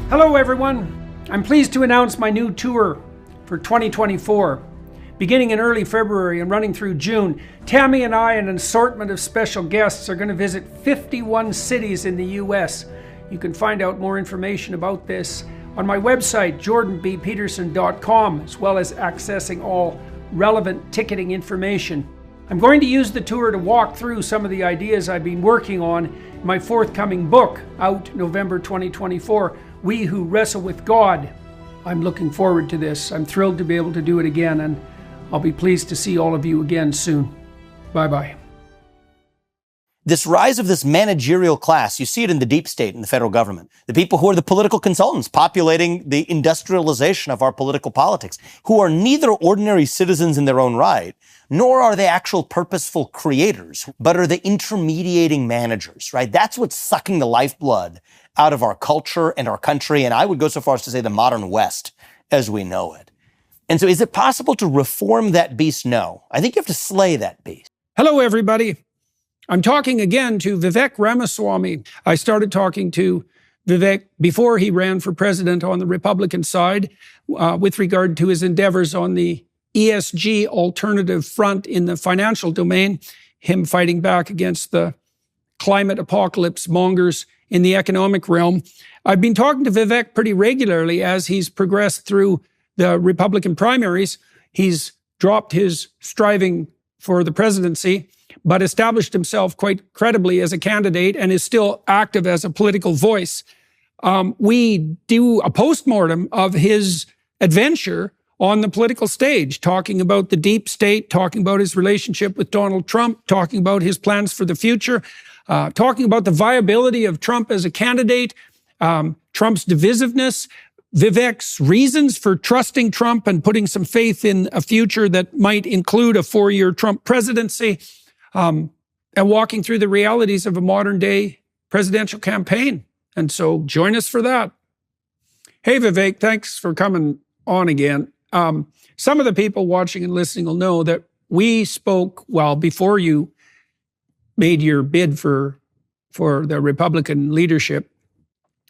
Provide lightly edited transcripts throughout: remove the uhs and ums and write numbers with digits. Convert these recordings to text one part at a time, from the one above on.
Hello everyone, I'm pleased to announce my new tour for 2024. Beginning in early February and running through June, Tammy and I and an assortment of special guests are going to visit 51 cities in the US. You can find out more information about this on my website, jordanbpeterson.com, as well as accessing all relevant ticketing information. I'm going to use the tour to walk through some of the ideas I've been working on in my forthcoming book, out November 2024, We Who Wrestle with God. I'm looking forward to this. I'm thrilled to be able to do it again, and I'll be pleased to see all of you again soon. Bye-bye. This rise of this managerial class, you see it in the deep state in the federal government. The people who are the political consultants populating the industrialization of our political politics, who are neither ordinary citizens in their own right, nor are they actual purposeful creators, but are the intermediating managers, right? That's what's sucking the lifeblood out of our culture and our country, and I would go so far as to say the modern West as we know it. And so is it possible to reform that beast? No. I think you have to slay that beast. Hello, everybody. I'm talking again to Vivek Ramaswamy. I started talking to Vivek before he ran for president on the Republican side with regard to his endeavors on the ESG alternative front in the financial domain, him fighting back against the climate apocalypse mongers in the economic realm. I've been talking to Vivek pretty regularly as he's progressed through the Republican primaries. He's dropped his striving for the presidency, but established himself quite credibly as a candidate and is still active as a political voice. We do a postmortem of his adventure on the political stage, talking about the deep state, talking about his relationship with Donald Trump, talking about his plans for the future, talking about the viability of Trump as a candidate, Trump's divisiveness, Vivek's reasons for trusting Trump and putting some faith in a future that might include a 4-year Trump presidency, and walking through the realities of a modern day presidential campaign. And so join us for that. Hey, Vivek, thanks for coming on again. Some of the people watching and listening will know that we spoke, before you made your bid for the Republican leadership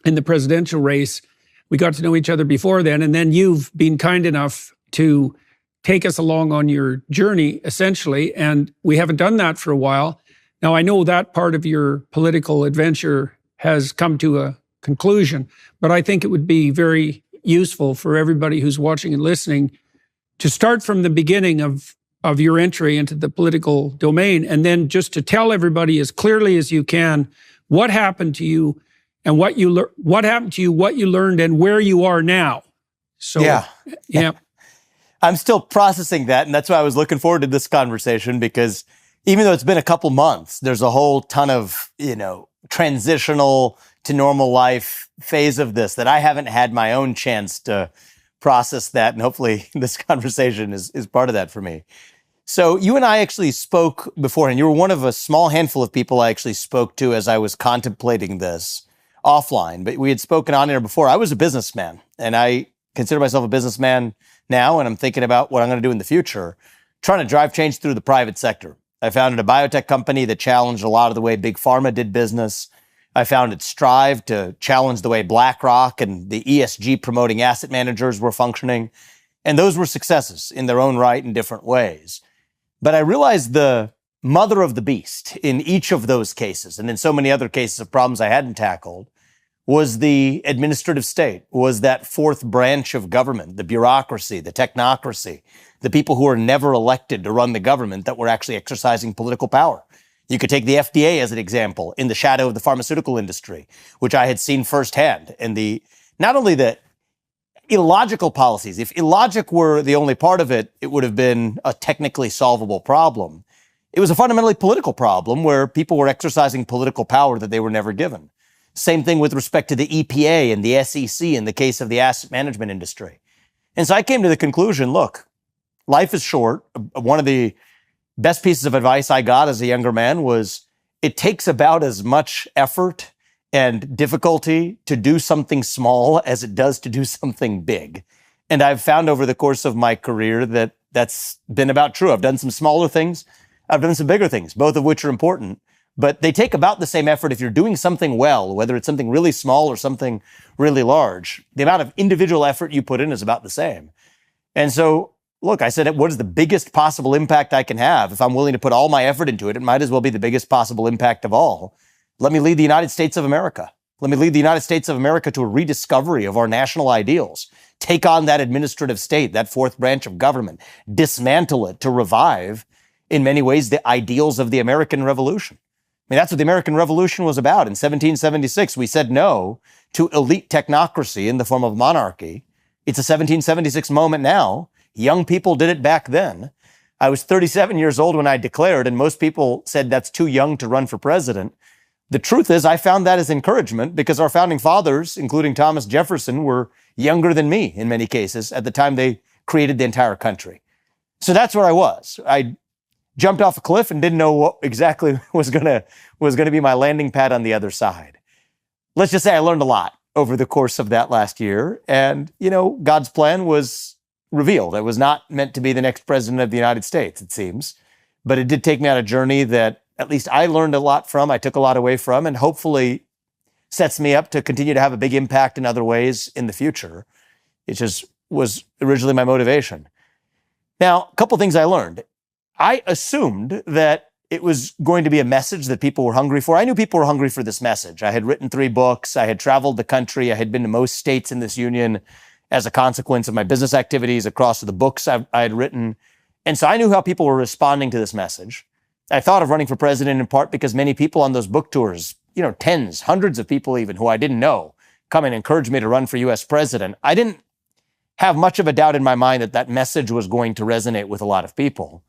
in the presidential race. We got to know each other before then, and then you've been kind enough to take us along on your journey, essentially, and we haven't done that for a while. Now, I know that part of your political adventure has come to a conclusion, but I think it would be very useful for everybody who's watching and listening to start from the beginning of your entry into the political domain, and then just to tell everybody as clearly as you can what happened to you and what you learned, and where you are now. So, yeah. I'm still processing that, and that's why I was looking forward to this conversation, because even though it's been a couple months, there's a whole ton of, transitional to normal life phase of this that I haven't had my own chance to process that, and hopefully this conversation is part of that for me. So you and I actually spoke before, and you were one of a small handful of people I actually spoke to as I was contemplating this offline, but we had spoken on air before. I was a businessman, and I consider myself a businessman now, and I'm thinking about what I'm going to do in the future, trying to drive change through the private sector. I founded a biotech company that challenged a lot of the way big pharma did business. I founded Strive to challenge the way BlackRock and the ESG promoting asset managers were functioning. And those were successes in their own right in different ways. But I realized the mother of the beast in each of those cases, and in so many other cases of problems I hadn't tackled, was the administrative state, was that fourth branch of government, the bureaucracy, the technocracy, the people who were never elected to run the government that were actually exercising political power. You could take the FDA as an example in the shadow of the pharmaceutical industry, which I had seen firsthand. And not only the illogical policies, if illogic were the only part of it, it would have been a technically solvable problem. It was a fundamentally political problem where people were exercising political power that they were never given. Same thing with respect to the EPA and the SEC in the case of the asset management industry. And so I came to the conclusion, look, life is short. One of the best pieces of advice I got as a younger man was it takes about as much effort and difficulty to do something small as it does to do something big. And I've found over the course of my career that that's been about true. I've done some smaller things. I've done some bigger things, both of which are important. but they take about the same effort if you're doing something well, whether it's something really small or something really large. The amount of individual effort you put in is about the same. And so, look, I said, what is the biggest possible impact I can have? If I'm willing to put all my effort into it, it might as well be the biggest possible impact of all. Let me lead the United States of America. Let me lead the United States of America to a rediscovery of our national ideals. Take on that administrative state, that fourth branch of government, dismantle it to revive, in many ways, the ideals of the American Revolution. I mean, that's what the American Revolution was about. In 1776, we said no to elite technocracy in the form of monarchy. It's a 1776 moment now. Young people did it back then. I was 37 years old when I declared, and most people said that's too young to run for president. The truth is, I found that as encouragement because our founding fathers, including Thomas Jefferson, were younger than me in many cases at the time they created the entire country. So that's where I was. I jumped off a cliff and didn't know what exactly was going to be my landing pad on the other side. Let's just say I learned a lot over the course of that last year. And, God's plan was revealed. I was not meant to be the next president of the United States, it seems. But it did take me on a journey that at least I learned a lot from, I took a lot away from, and hopefully sets me up to continue to have a big impact in other ways in the future. It just was originally my motivation. Now, a couple things I learned. I assumed that it was going to be a message that people were hungry for. I knew people were hungry for this message. I had written 3 books. I had traveled the country. I had been to most states in this union as a consequence of my business activities across the books I had written. And so I knew how people were responding to this message. I thought of running for president in part because many people on those book tours, tens, hundreds of people even who I didn't know, come and encourage me to run for U.S. president. I didn't have much of a doubt in my mind that that message was going to resonate with a lot of people.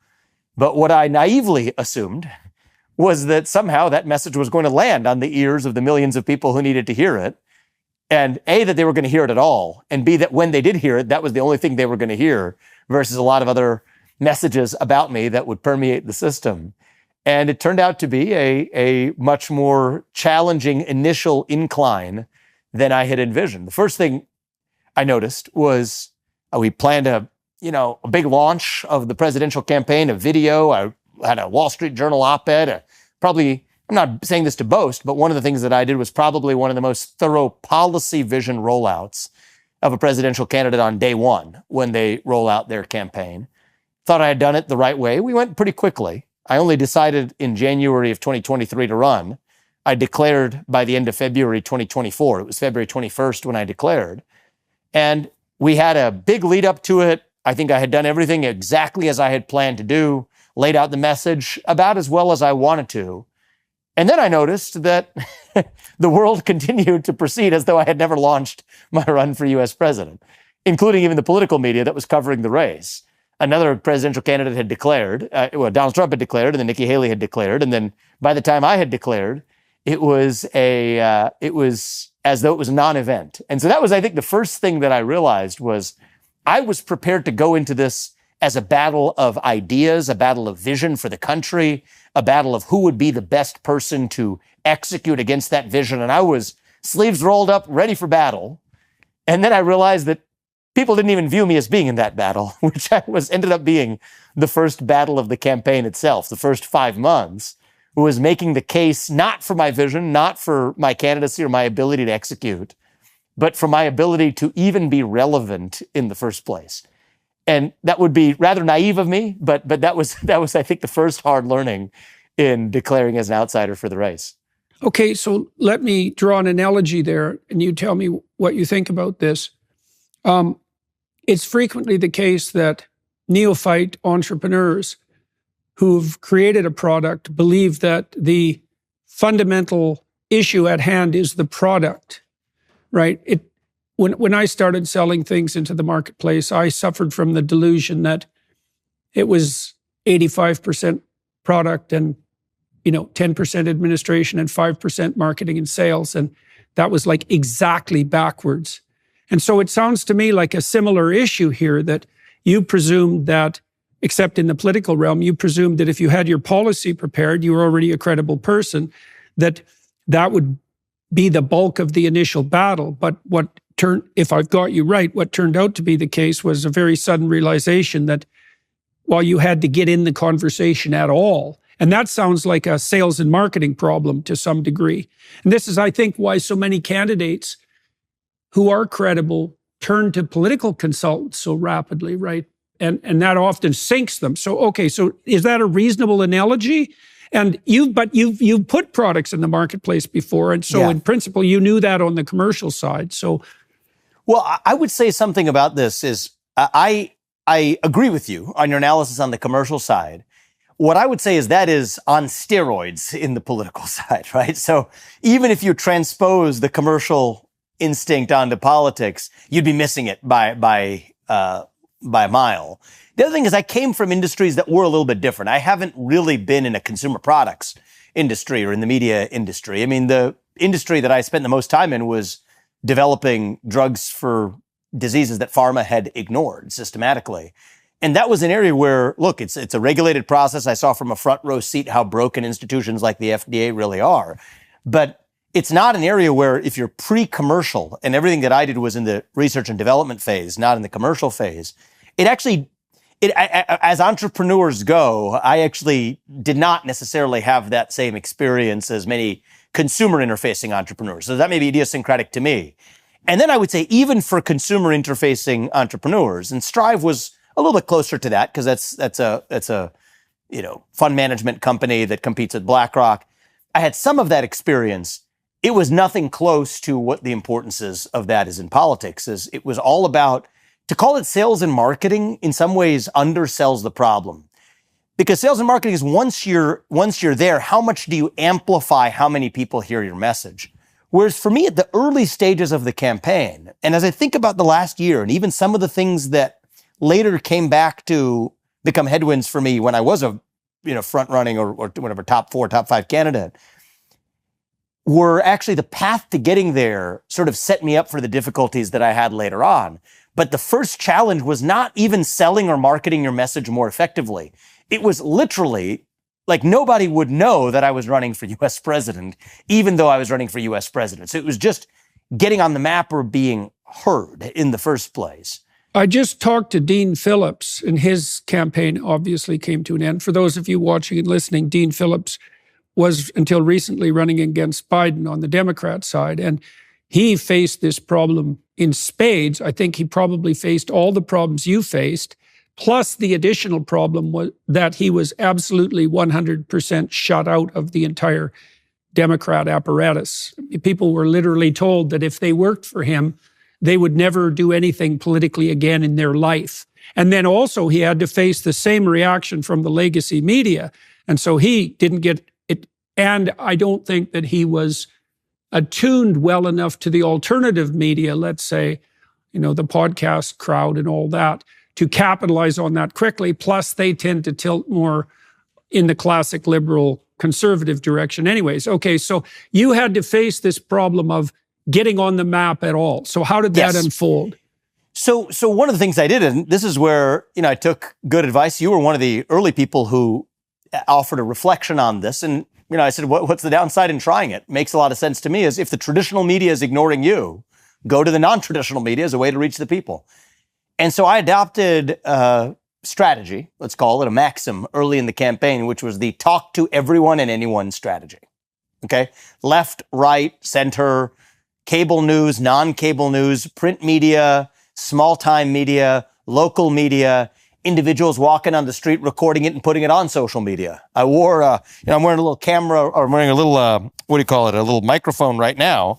But what I naively assumed was that somehow that message was going to land on the ears of the millions of people who needed to hear it. And A, that they were going to hear it at all. And B, that when they did hear it, that was the only thing they were going to hear versus a lot of other messages about me that would permeate the system. And it turned out to be a much more challenging initial incline than I had envisioned. The first thing I noticed was we planned a big launch of the presidential campaign, a video. I had a Wall Street Journal op-ed, I'm not saying this to boast, but one of the things that I did was probably one of the most thorough policy vision rollouts of a presidential candidate on day one when they roll out their campaign. Thought I had done it the right way. We went pretty quickly. I only decided in January of 2023 to run. I declared by the end of February 2024. It was February 21st when I declared. And we had a big lead up to it. I think I had done everything exactly as I had planned to do, laid out the message about as well as I wanted to. And then I noticed that the world continued to proceed as though I had never launched my run for U.S. president, including even the political media that was covering the race. Another presidential candidate had declared, Donald Trump had declared, and then Nikki Haley had declared. And then by the time I had declared, it was as though it was a non-event. And so that was, I think, the first thing that I realized was I was prepared to go into this as a battle of ideas, a battle of vision for the country, a battle of who would be the best person to execute against that vision. And I was sleeves rolled up, ready for battle. And then I realized that people didn't even view me as being in that battle, which ended up being the first battle of the campaign itself. The first 5 months was making the case not for my vision, not for my candidacy or my ability to execute, but for my ability to even be relevant in the first place. And that would be rather naive of me, but that was, I think, the first hard learning in declaring as an outsider for the race. Okay, so let me draw an analogy there, and you tell me what you think about this. It's frequently the case that neophyte entrepreneurs who've created a product believe that the fundamental issue at hand is the product, right? When I started selling things into the marketplace, I suffered from the delusion that it was 85% product and 10% administration and 5% marketing and sales. And that was like exactly backwards. And so it sounds to me like a similar issue here, that you presumed that, except in the political realm, you presumed that if you had your policy prepared, you were already a credible person, that would be the bulk of the initial battle. But if I've got you right, what turned out to be the case was a very sudden realization that while you had to get in the conversation at all, And that sounds like a sales and marketing problem to some degree. And this is, I think, why so many candidates who are credible turn to political consultants so rapidly, right? And that often sinks them. So, okay, so is that a reasonable analogy? And you've put products in the marketplace before. And so in principle, you knew that on the commercial side. So, well, I would say something about this is I agree with you on your analysis on the commercial side. What I would say is that is on steroids in the political side, right? So even if you transpose the commercial instinct onto politics, you'd be missing it by a mile. The other thing is I came from industries that were a little bit different. I haven't really been in a consumer products industry or in the media industry. I mean, the industry that I spent the most time in was developing drugs for diseases that pharma had ignored systematically. And that was an area where, look, it's a regulated process. I saw from a front row seat how broken institutions like the FDA really are. But it's not an area where if you're pre-commercial, and everything that I did was in the research and development phase, not in the commercial phase, as entrepreneurs go, I actually did not necessarily have that same experience as many consumer interfacing entrepreneurs. So that may be idiosyncratic to me. And then I would say even for consumer interfacing entrepreneurs, and Strive was a little bit closer to that because that's a fund management company that competes with BlackRock. I had some of that experience. It was nothing close to what the importance of that is in politics. It was all about, to call it sales and marketing in some ways undersells the problem. Because sales and marketing is once you're there, how much do you amplify how many people hear your message? Whereas for me at the early stages of the campaign, and as I think about the last year and even some of the things that later came back to become headwinds for me when I was a front running or whatever top 4, top 5 candidate, were actually the path to getting there sort of set me up for the difficulties that I had later on. But the first challenge was not even selling or marketing your message more effectively. It was literally like nobody would know that I was running for US president, even though I was running for US president. So it was just getting on the map or being heard in the first place. I just talked to Dean Phillips, and his campaign obviously came to an end. For those of you watching and listening, Dean Phillips was until recently running against Biden on the Democrat side, and he faced this problem in spades. I think he probably faced all the problems you faced, plus the additional problem was that he was absolutely 100% shut out of the entire Democrat apparatus. People were literally told that if they worked for him, they would never do anything politically again in their life. And then also he had to face the same reaction from the legacy media. And so he didn't get it. And I don't think that he was attuned well enough to the alternative media, let's say, the podcast crowd and all that, to capitalize on that quickly. Plus, they tend to tilt more in the classic liberal conservative direction anyways. Okay, so you had to face this problem of getting on the map at all. So how did that unfold? So one of the things I did, and this is where, I took good advice. You were one of the early people who offered a reflection on this. And, I said, what's the downside in trying it? Makes a lot of sense to me is if the traditional media is ignoring you, go to the non-traditional media as a way to reach the people. And so I adopted a strategy, let's call it a maxim, early in the campaign, which was the talk to everyone and anyone strategy. Okay? Left, right, center, cable news, non-cable news, print media, small-time media, local media, individuals walking on the street, recording it and putting it on social media. I wore, I'm wearing a little camera, or I'm wearing a little, a little microphone right now.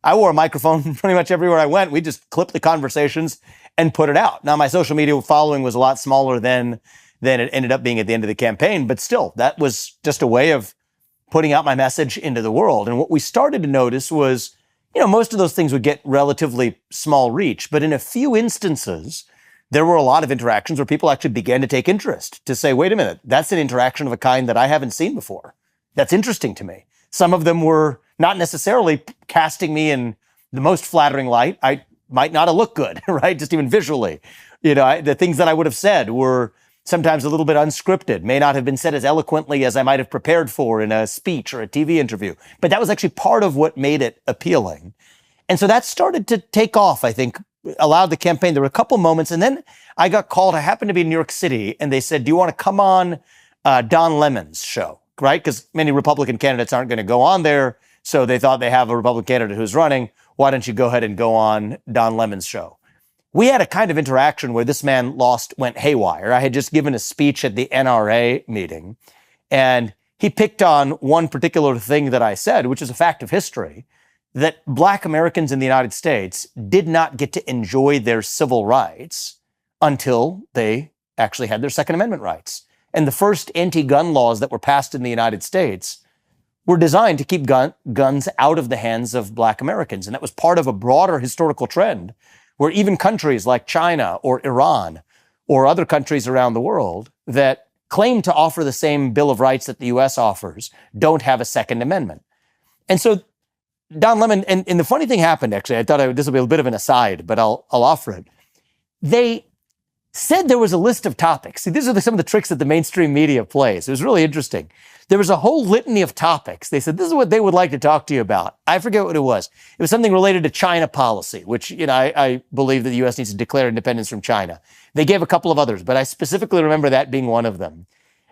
I wore a microphone pretty much everywhere I went. We just clipped the conversations and put it out. Now, my social media following was a lot smaller than it ended up being at the end of the campaign, but still, that was just a way of putting out my message into the world. And what we started to notice was, most of those things would get relatively small reach, but in a few instances, there were a lot of interactions where people actually began to take interest, to say, wait a minute, that's an interaction of a kind that I haven't seen before. That's interesting to me. Some of them were not necessarily casting me in the most flattering light. I might not have looked good, right? Just even visually. The things that I would have said were sometimes a little bit unscripted, may not have been said as eloquently as I might have prepared for in a speech or a TV interview. But that was actually part of what made it appealing. And so that started to take off, I think, allowed the campaign. There were a couple moments, and then I got called. I happened to be in New York City, and they said, do you want to come on Don Lemon's show, right? Because many Republican candidates aren't going to go on there. So they thought they have a Republican candidate who's running. Why don't you go ahead and go on Don Lemon's show? We had a kind of interaction where this man went haywire. I had just given a speech at the NRA meeting, and he picked on one particular thing that I said, which is a fact of history, that Black Americans in the United States did not get to enjoy their civil rights until they actually had their Second Amendment rights. And the first anti-gun laws that were passed in the United States were designed to keep guns out of the hands of Black Americans. And that was part of a broader historical trend where even countries like China or Iran or other countries around the world that claim to offer the same Bill of Rights that the U.S. offers don't have a Second Amendment. And so Don Lemon, and the funny thing happened, actually, I thought this would be a bit of an aside, but I'll offer it. They said there was a list of topics. See, these are some of the tricks that the mainstream media plays. It was really interesting. There was a whole litany of topics. They said, this is what they would like to talk to you about. I forget what it was. It was something related to China policy, which, I believe that the U.S. needs to declare independence from China. They gave a couple of others, but I specifically remember that being one of them.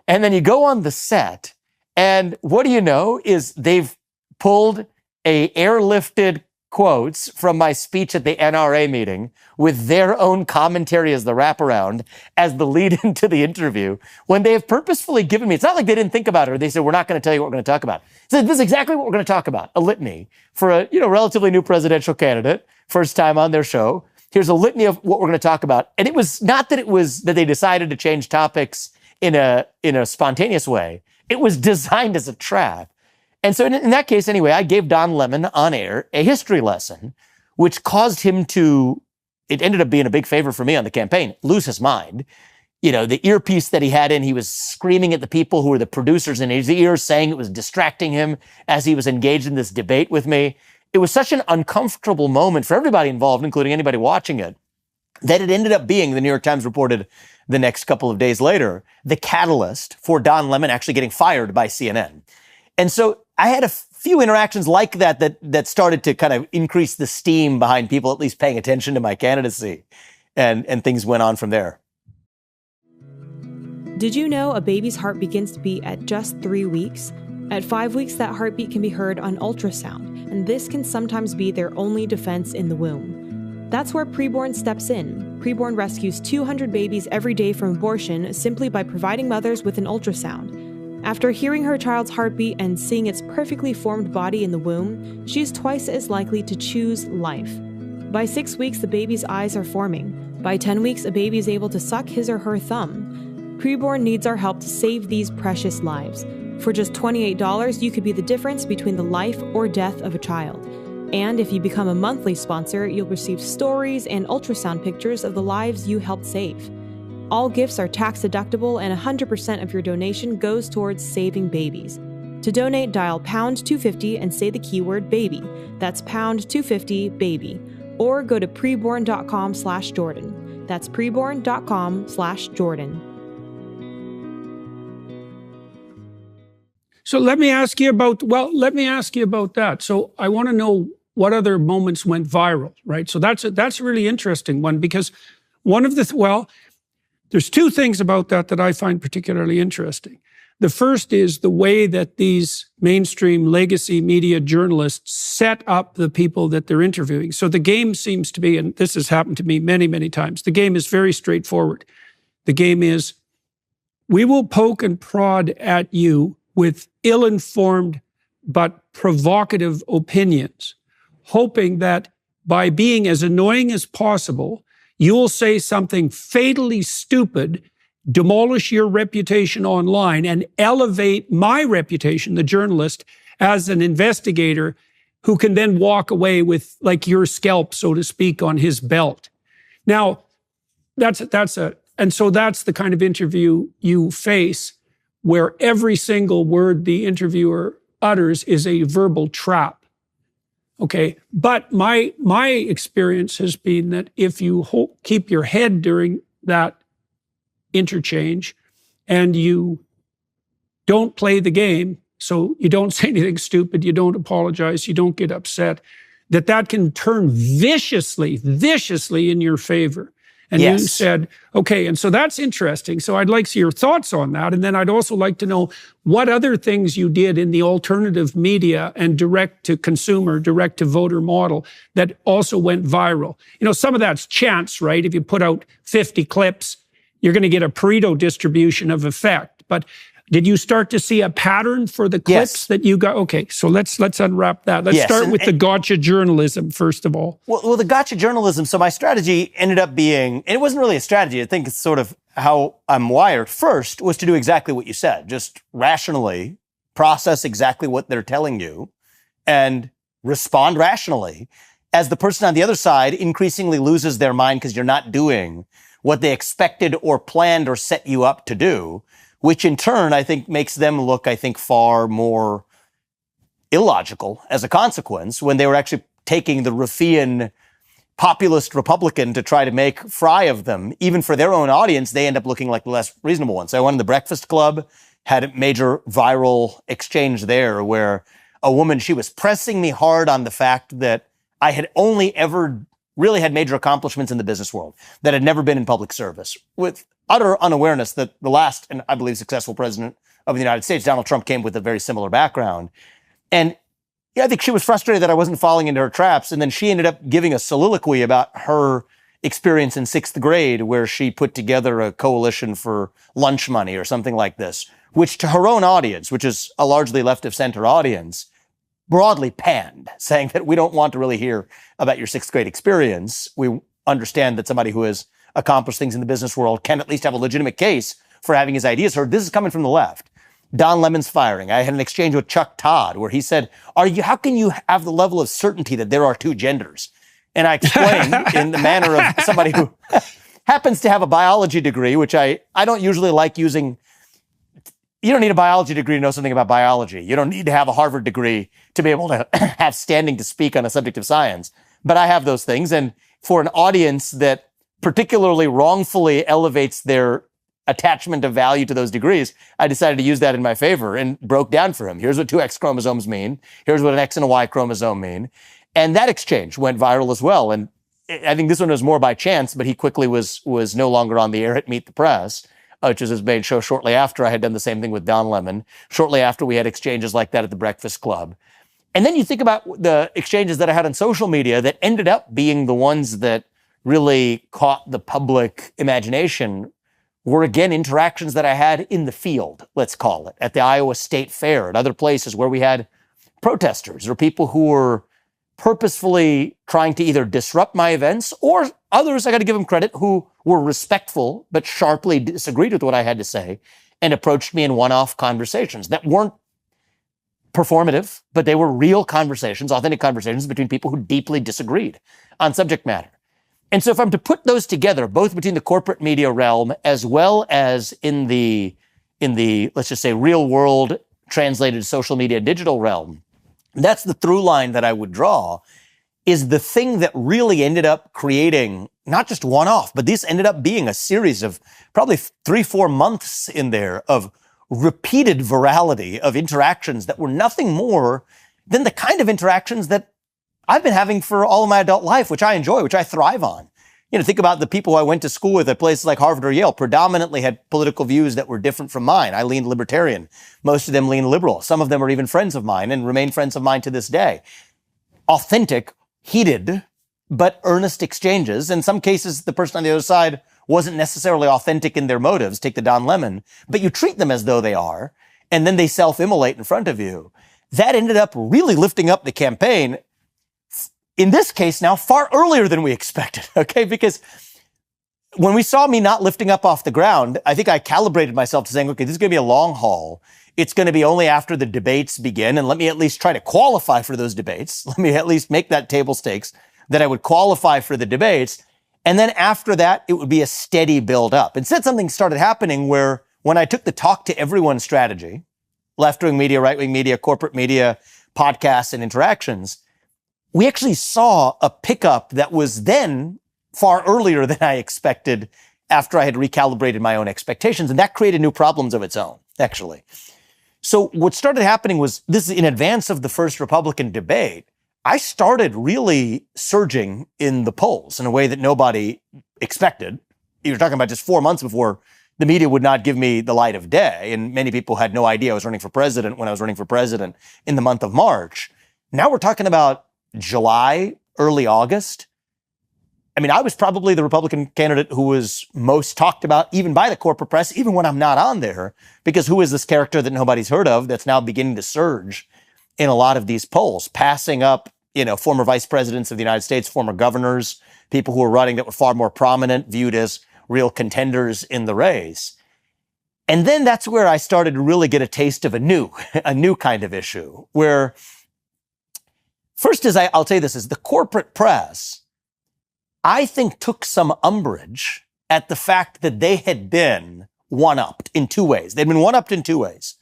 And then you go on the set, and what do you know is they've pulled airlifted quotes from my speech at the NRA meeting with their own commentary as the wraparound, as the lead into the interview, when they have purposefully given me, it's not like they didn't think about it or they said, we're not going to tell you what we're going to talk about. They said, this is exactly what we're going to talk about, a litany for a relatively new presidential candidate, first time on their show. Here's a litany of what we're going to talk about. And it was not that that they decided to change topics in a spontaneous way. It was designed as a trap. And so in that case, anyway, I gave Don Lemon on air a history lesson, which caused him to, it ended up being a big favor for me on the campaign, lose his mind. The earpiece that he had in, he was screaming at the people who were the producers in his ears, saying it was distracting him as he was engaged in this debate with me. It was such an uncomfortable moment for everybody involved, including anybody watching it, that it ended up being, the New York Times reported the next couple of days later, the catalyst for Don Lemon actually getting fired by CNN. And so I had a few interactions like that started to kind of increase the steam behind people at least paying attention to my candidacy. And things went on from there. Did you know a baby's heart begins to beat at just 3 weeks? At 5 weeks, that heartbeat can be heard on ultrasound, and this can sometimes be their only defense in the womb. That's where Preborn steps in. Preborn rescues 200 babies every day from abortion simply by providing mothers with an ultrasound. After hearing her child's heartbeat and seeing its perfectly formed body in the womb, she is twice as likely to choose life. By 6 weeks, the baby's eyes are forming. By 10 weeks, a baby is able to suck his or her thumb. Preborn needs our help to save these precious lives. For just $28, you could be the difference between the life or death of a child. And if you become a monthly sponsor, you'll receive stories and ultrasound pictures of the lives you helped save. All gifts are tax-deductible and 100% of your donation goes towards saving babies. To donate, dial pound 250 and say the keyword baby. That's pound 250 baby. Or go to preborn.com/Jordan. That's preborn.com/Jordan. So let me ask you about that. So I want to know what other moments went viral, right? So that's a really interesting one, because there's two things about that I find particularly interesting. The first is the way that these mainstream legacy media journalists set up the people that they're interviewing. So the game seems to be, and this has happened to me many, many times, the game is very straightforward. The game is, we will poke and prod at you with ill-informed but provocative opinions, hoping that by being as annoying as possible, you'll say something fatally stupid, demolish your reputation online, and elevate my reputation, the journalist, as an investigator who can then walk away with, like, your scalp, so to speak, on his belt. Now, that's the kind of interview you face, where every single word the interviewer utters is a verbal trap. Okay, but my experience has been that if you keep your head during that interchange and you don't play the game, so you don't say anything stupid, you don't apologize, you don't get upset, that can turn viciously in your favor. And you Yes. said, okay, and so that's interesting. So I'd like to see your thoughts on that. And then I'd also like to know what other things you did in the alternative media and direct to consumer, direct to voter model that also went viral. You know, some of that's chance, right? If you put out 50 clips, you're going to get a Pareto distribution of effect. But did you start to see a pattern for the clips that you got? Okay, so let's unwrap that. Let's start with the gotcha journalism, first of all. Well, the gotcha journalism. So my strategy ended up being, and it wasn't really a strategy. I think it's sort of how I'm wired. First was to do exactly what you said, just rationally process exactly what they're telling you and respond rationally. As the person on the other side increasingly loses their mind because you're not doing what they expected or planned or set you up to do, which in turn, I think, makes them look, far more illogical as a consequence when they were actually taking the ruffian populist Republican to try to make fry of them. Even for their own audience, they end up looking like the less reasonable ones. So I went to the Breakfast Club, had a major viral exchange there where a woman, she was pressing me hard on the fact that I had only ever really had major accomplishments in the business world, that had never been in public service, with utter unawareness that the last, and I believe, successful president of the United States, Donald Trump, came with a very similar background. And I think she was frustrated that I wasn't falling into her traps. And then she ended up giving a soliloquy about her experience in 6th grade, where she put together a coalition for lunch money or something like this, which to her own audience, which is a largely left of center audience, broadly panned, saying that we don't want to really hear about your 6th grade experience. We understand that somebody who has accomplished things in the business world can at least have a legitimate case for having his ideas heard. This is coming from the left. Don Lemon's firing. I had an exchange with Chuck Todd where he said, how can you have the level of certainty that there are 2 genders? And I explained in the manner of somebody who happens to have a biology degree, which I don't usually like using. You don't need a biology degree to know something about biology. You don't need to have a Harvard degree to be able to have standing to speak on a subject of science. But I have those things. And for an audience that particularly wrongfully elevates their attachment of value to those degrees, I decided to use that in my favor and broke down for him. Here's what 2 X chromosomes mean. Here's what an X and a Y chromosome mean. And that exchange went viral as well. And I think this one was more by chance, but he quickly was no longer on the air at Meet the Press, which was his main show shortly after I had done the same thing with Don Lemon. Shortly after, we had exchanges like that at the Breakfast Club. And then you think about the exchanges that I had on social media that ended up being the ones that really caught the public imagination were, again, interactions that I had in the field, let's call it, at the Iowa State Fair and other places where we had protesters or people who were purposefully trying to either disrupt my events, or others, I got to give them credit, who were respectful but sharply disagreed with what I had to say and approached me in one-off conversations that weren't performative, but they were real conversations, authentic conversations between people who deeply disagreed on subject matter. And so if I'm to put those together, both between the corporate media realm as well as in the let's just say, real world translated social media digital realm, that's the through line that I would draw, is the thing that really ended up creating not just one-off, but this ended up being a series of probably 3-4 months in there of repeated virality of interactions that were nothing more than the kind of interactions that I've been having for all of my adult life, which I enjoy, which I thrive on. You know, think about the people I went to school with at places like Harvard or Yale, predominantly had political views that were different from mine. I leaned libertarian. Most of them lean liberal. Some of them are even friends of mine and remain friends of mine to this day. Authentic, heated, but earnest exchanges. In some cases, the person on the other side wasn't necessarily authentic in their motives. Take the Don Lemon, but you treat them as though they are, and then they self-immolate in front of you. That ended up really lifting up the campaign. In this case now, far earlier than we expected, okay? Because when we saw me not lifting up off the ground, I think I calibrated myself to saying, okay, this is going to be a long haul. It's going to be only after the debates begin, and let me at least try to qualify for those debates. Let me at least make that table stakes that I would qualify for the debates. And then after that, it would be a steady build up. Instead, something started happening where when I took the talk to everyone strategy, left-wing media, right-wing media, corporate media, podcasts, and interactions, we actually saw a pickup that was then far earlier than I expected after I had recalibrated my own expectations. And that created new problems of its own, actually. So what started happening was, this is in advance of the first Republican debate, I started really surging in the polls in a way that nobody expected. You're talking about just 4 months before the media would not give me the light of day. And many people had no idea I was running for president when I was running for president in the month of March. Now we're talking about July, early August. I mean, I was probably the Republican candidate who was most talked about, even by the corporate press, even when I'm not on there, because who is this character that nobody's heard of that's now beginning to surge in a lot of these polls, passing up, former vice presidents of the United States, former governors, people who were running that were far more prominent, viewed as real contenders in the race. And then that's where I started to really get a taste of a new kind of issue, where first I'll tell you this, is the corporate press, I think, took some umbrage at the fact that they had been one-upped in two ways. They'd been one-upped in two ways.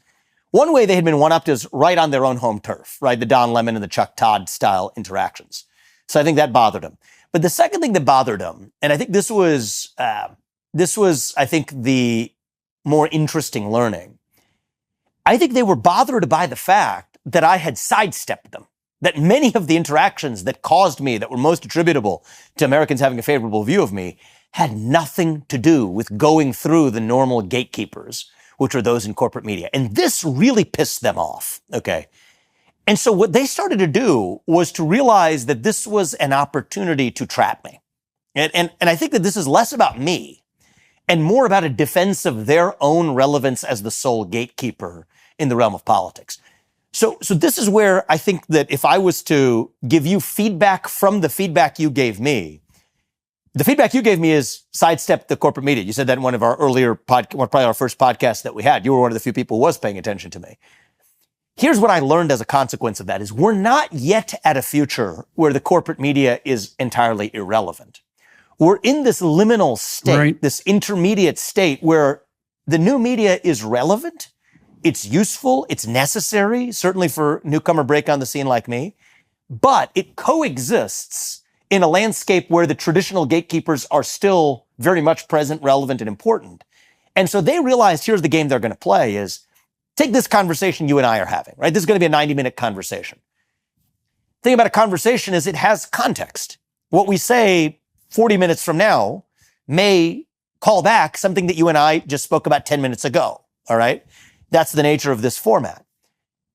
One way they had been one-upped is right on their own home turf, right? The Don Lemon and the Chuck Todd style interactions. So I think that bothered them. But the second thing that bothered them, and I think this was, I think, the more interesting learning. I think they were bothered by the fact that I had sidestepped them. That many of the interactions that caused me, that were most attributable to Americans having a favorable view of me, had nothing to do with going through the normal gatekeepers, which are those in corporate media. And this really pissed them off, okay? And so what they started to do was to realize that this was an opportunity to trap me. And I think that this is less about me and more about a defense of their own relevance as the sole gatekeeper in the realm of politics. So this is where I think that if I was to give you feedback from the feedback you gave me, the feedback you gave me is sidestep the corporate media. You said that in one of our earlier probably our first podcast that we had. You were one of the few people who was paying attention to me. Here's what I learned as a consequence of that is we're not yet at a future where the corporate media is entirely irrelevant. We're in this liminal state, right, this intermediate state where the new media is relevant. It's useful. It's necessary, certainly for newcomer break on the scene like me, but it coexists in a landscape where the traditional gatekeepers are still very much present, relevant, and important. And so they realized here's the game they're going to play is take this conversation you and I are having, right? This is going to be a 90-minute conversation. The thing about a conversation is it has context. What we say 40 minutes from now may call back something that you and I just spoke about 10 minutes ago, all right? That's the nature of this format.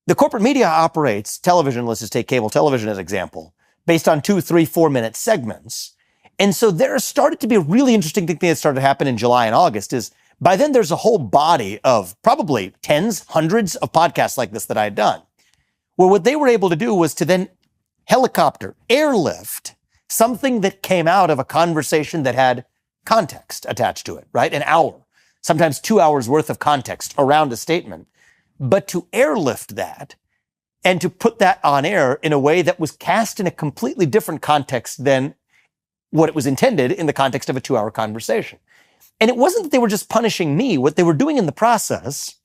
The corporate media operates television, let's just take cable television as an example, based on 2, 3, 4-minute segments. And so there started to be a really interesting thing that started to happen in July and August is by then there's a whole body of probably tens, hundreds of podcasts like this that I had done, where what they were able to do was to then helicopter, airlift something that came out of a conversation that had context attached to it, right? An hour, sometimes 2 hours worth of context around a statement, but to airlift that and to put that on air in a way that was cast in a completely different context than what it was intended in the context of a 2-hour conversation. And it wasn't that they were just punishing me. What they were doing in the process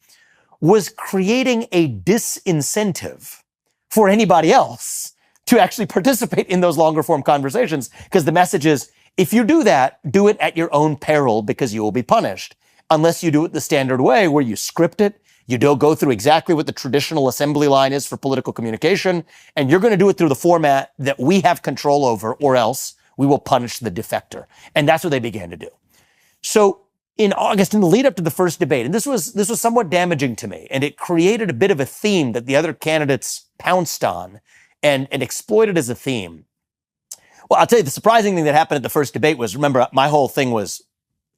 was creating a disincentive for anybody else to actually participate in those longer form conversations. Because the message is, if you do that, do it at your own peril because you will be punished. Unless you do it the standard way where you script it, you don't go through exactly what the traditional assembly line is for political communication, and you're going to do it through the format that we have control over, or else we will punish the defector. And that's what they began to do. So in August, in the lead up to the first debate, and this was somewhat damaging to me, and it created a bit of a theme that the other candidates pounced on and exploited as a theme. Well, I'll tell you, the surprising thing that happened at the first debate was, remember, my whole thing was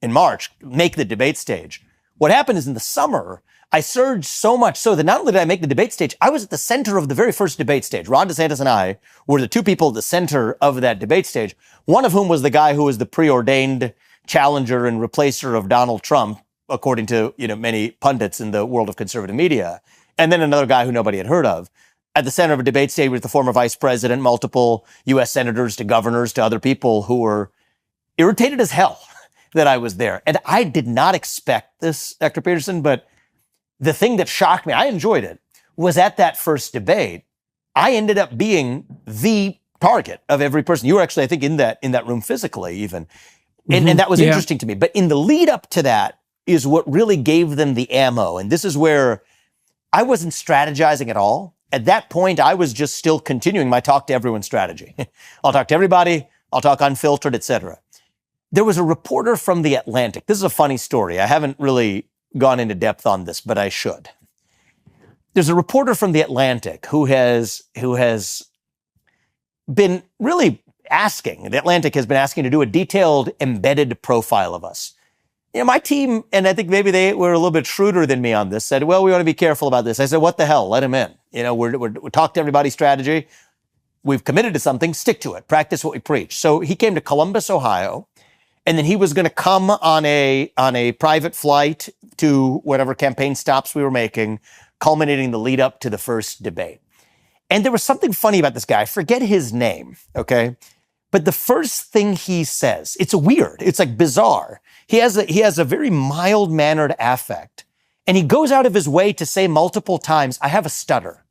in March, make the debate stage. What happened is in the summer, I surged so much so that not only did I make the debate stage, I was at the center of the very first debate stage. Ron DeSantis and I were the two people at the center of that debate stage, one of whom was the guy who was the preordained challenger and replacer of Donald Trump, according to many pundits in the world of conservative media, and then another guy who nobody had heard of. At the center of a debate stage was the former vice president, multiple U.S. senators to governors to other people who were irritated as hell that I was there. And I did not expect this, Dr. Peterson, but the thing that shocked me, I enjoyed it, was at that first debate, I ended up being the target of every person. You were actually, I think, in that room physically even. And that was interesting to me. But in the lead up to that is what really gave them the ammo. And this is where I wasn't strategizing at all. At that point, I was just still continuing my talk to everyone strategy. I'll talk to everybody. I'll talk unfiltered, etc. there was a reporter from The Atlantic. This is a funny story. I haven't really gone into depth on this, but I should. There's a reporter from The Atlantic who has been really asking, The Atlantic has been asking to do a detailed embedded profile of us. My team, and I think maybe they were a little bit shrewder than me on this, said, well, we want to be careful about this. I said, what the hell? Let him in. We're talk to everybody strategy. We've committed to something, stick to it, practice what we preach. So he came to Columbus, Ohio, and then he was going to come on a private flight to whatever campaign stops we were making, culminating the lead up to the first debate. And there was something funny about this guy. I forget his name, okay? But the first thing he says, it's weird. It's like bizarre. He has a very mild-mannered affect. And he goes out of his way to say multiple times, I have a stutter.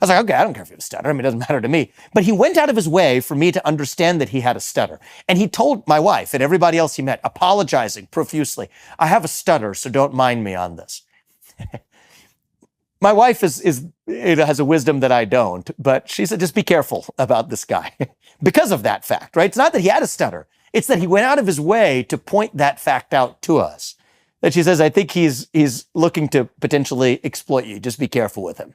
I was like, okay, I don't care if you have a stutter. I mean, it doesn't matter to me. But he went out of his way for me to understand that he had a stutter. And he told my wife and everybody else he met, apologizing profusely, I have a stutter, so don't mind me on this. My wife has a wisdom that I don't, but she said, just be careful about this guy because of that fact, right? It's not that he had a stutter. It's that he went out of his way to point that fact out to us. That she says, I think he's looking to potentially exploit you. Just be careful with him.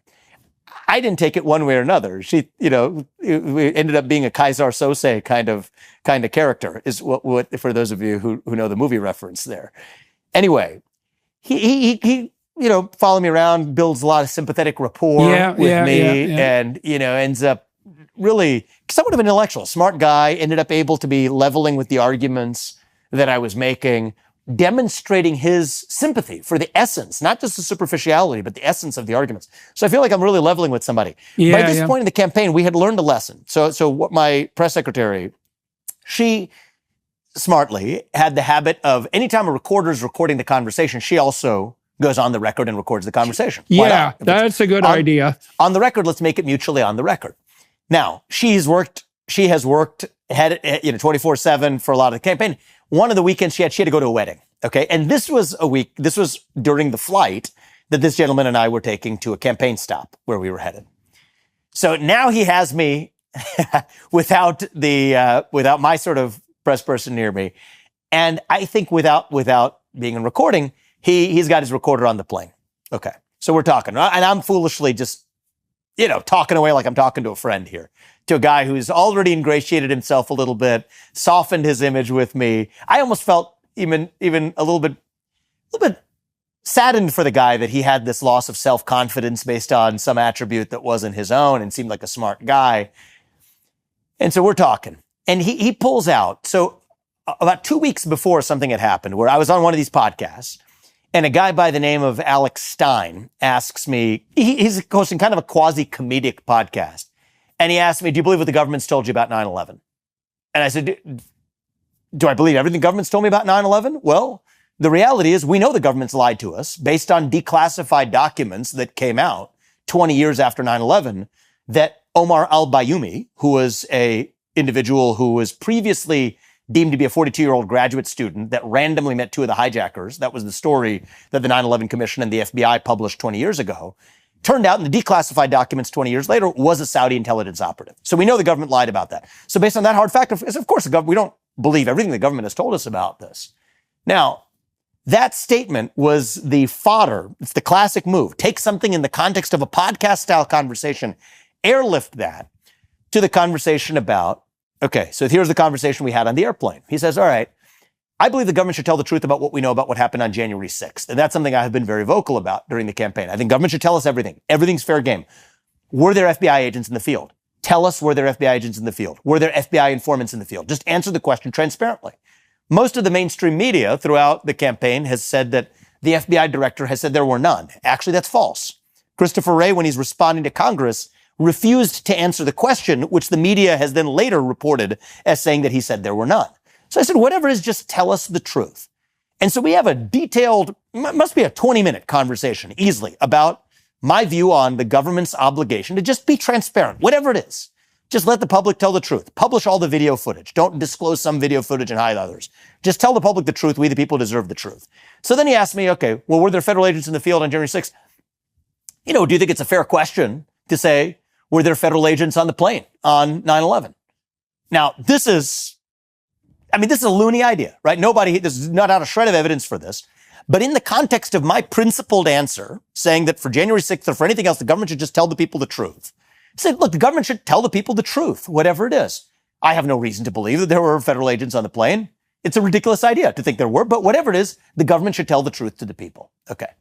I didn't take it one way or another. She, it ended up being a Kaiser Sose kind of character is what for those of you who know the movie reference there. Anyway, he follow me around, builds a lot of sympathetic rapport with me, and ends up really somewhat of an intellectual, smart guy. Ended up able to be leveling with the arguments that I was making, demonstrating his sympathy for the essence, not just the superficiality, but the essence of the arguments. So I feel like I'm really leveling with somebody. By this point in the campaign, we had learned a lesson. So what my press secretary, she smartly had the habit of anytime a recorder is recording the conversation, she also goes on the record and records the conversation. Yeah, that's a good idea. On the record, let's make it mutually on the record. Now, she has worked 24/7 for a lot of the campaign. One of the weekends she had to go to a wedding. Okay. And this was during the flight that this gentleman and I were taking to a campaign stop where we were headed. So now he has me without my sort of press person near me. And I think without being in recording, he's got his recorder on the plane. Okay. So we're talking, and I'm foolishly just, talking away like I'm talking to a friend here, to a guy who's already ingratiated himself a little bit, softened his image with me. I almost felt even a little bit saddened for the guy that he had this loss of self-confidence based on some attribute that wasn't his own and seemed like a smart guy. And so we're talking, and he pulls out. So about 2 weeks before something had happened where I was on one of these podcasts, and a guy by the name of Alex Stein asks me, he's hosting kind of a quasi-comedic podcast. And he asked me, do you believe what the government's told you about 9/11? And I said, do I believe everything the government's told me about 9/11? Well, the reality is we know the government's lied to us based on declassified documents that came out 20 years after 9/11 that Omar al-Bayoumi, who was a individual who was previously deemed to be a 42-year-old graduate student that randomly met two of the hijackers. That was the story that the 9/11 Commission and the FBI published 20 years ago. Turned out in the declassified documents 20 years later was a Saudi intelligence operative. So we know the government lied about that. So based on that hard fact, of course, we don't believe everything the government has told us about this. Now, that statement was the fodder. It's the classic move. Take something in the context of a podcast-style conversation, airlift that to the conversation about, okay, so here's the conversation we had on the airplane. He says, all right, I believe the government should tell the truth about what we know about what happened on January 6th. And that's something I have been very vocal about during the campaign. I think government should tell us everything. Everything's fair game. Were there FBI agents in the field? Tell us, were there FBI agents in the field? Were there FBI informants in the field? Just answer the question transparently. Most of the mainstream media throughout the campaign has said that the FBI director has said there were none. Actually, that's false. Christopher Wray, when he's responding to Congress, refused to answer the question, which the media has then later reported as saying that he said there were none. So I said, whatever it is, just tell us the truth. And so we have a detailed, must be a 20-minute conversation easily about my view on the government's obligation to just be transparent, whatever it is. Just let the public tell the truth. Publish all the video footage. Don't disclose some video footage and hide others. Just tell the public the truth. We, the people, deserve the truth. So then he asked me, okay, well, were there federal agents in the field on January 6th? Do you think it's a fair question to say, were there federal agents on the plane on 9/11? Now, I mean, this is a loony idea, right? There's not a shred of evidence for this. But in the context of my principled answer, saying that for January 6th or for anything else, the government should just tell the people the truth. I said, look, the government should tell the people the truth, whatever it is. I have no reason to believe that there were federal agents on the plane. It's a ridiculous idea to think there were, but whatever it is, the government should tell the truth to the people. Okay.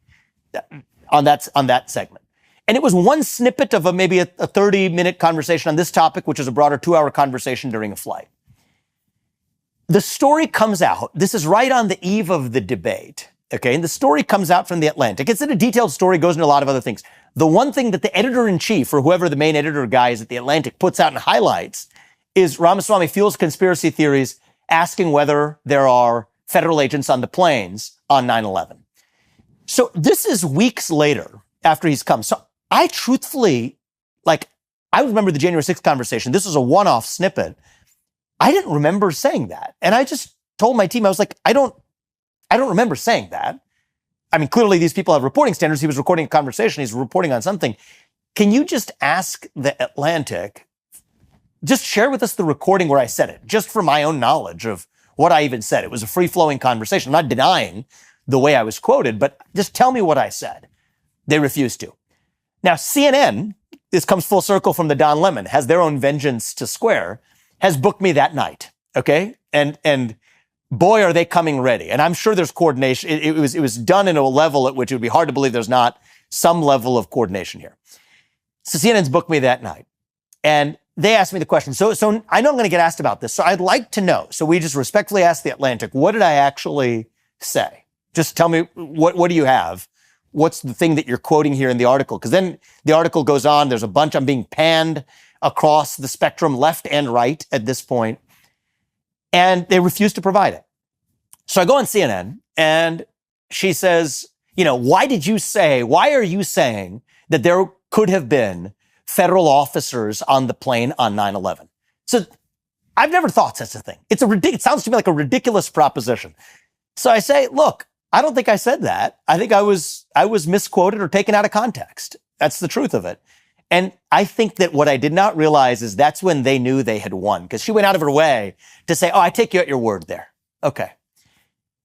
On that segment. And it was one snippet of maybe a 30-minute conversation on this topic, which is a broader 2-hour conversation during a flight. The story comes out. This is right on the eve of the debate. Okay. And the story comes out from The Atlantic. It's in a detailed story, goes into a lot of other things. The one thing that the editor-in-chief, or whoever the main editor guy is at The Atlantic, puts out and highlights is Ramaswamy fuels conspiracy theories, asking whether there are federal agents on the planes on 9/11. So this is weeks later after he's come. So I truthfully, I remember the January 6th conversation. This was a one-off snippet. I didn't remember saying that. And I just told my team, I was like, I don't remember saying that. I mean, clearly these people have reporting standards. He was recording a conversation. He's reporting on something. Can you just ask The Atlantic, just share with us the recording where I said it, just for my own knowledge of what I even said. It was a free-flowing conversation. I'm not denying the way I was quoted, but just tell me what I said. They refused to. Now, CNN, this comes full circle from the Don Lemon, has their own vengeance to square, has booked me that night, okay? And boy, are they coming ready. And I'm sure there's coordination. It was done in a level at which it would be hard to believe there's not some level of coordination here. So CNN's booked me that night. And they asked me the question. So I know I'm going to get asked about this. So I'd like to know. So we just respectfully asked The Atlantic, what did I actually say? Just tell me, what do you have? What's the thing that you're quoting here in the article? Because then the article goes on. There's a bunch. I'm being panned across the spectrum, left and right at this point. And they refuse to provide it. So I go on CNN and she says, why are you saying that there could have been federal officers on the plane on 9/11? So I've never thought such a thing. It sounds to me like a ridiculous proposition. So I say, look, I don't think I said that. I think I was misquoted or taken out of context. That's the truth of it. And I think that what I did not realize is that's when they knew they had won, because she went out of her way to say, I take you at your word there. Okay.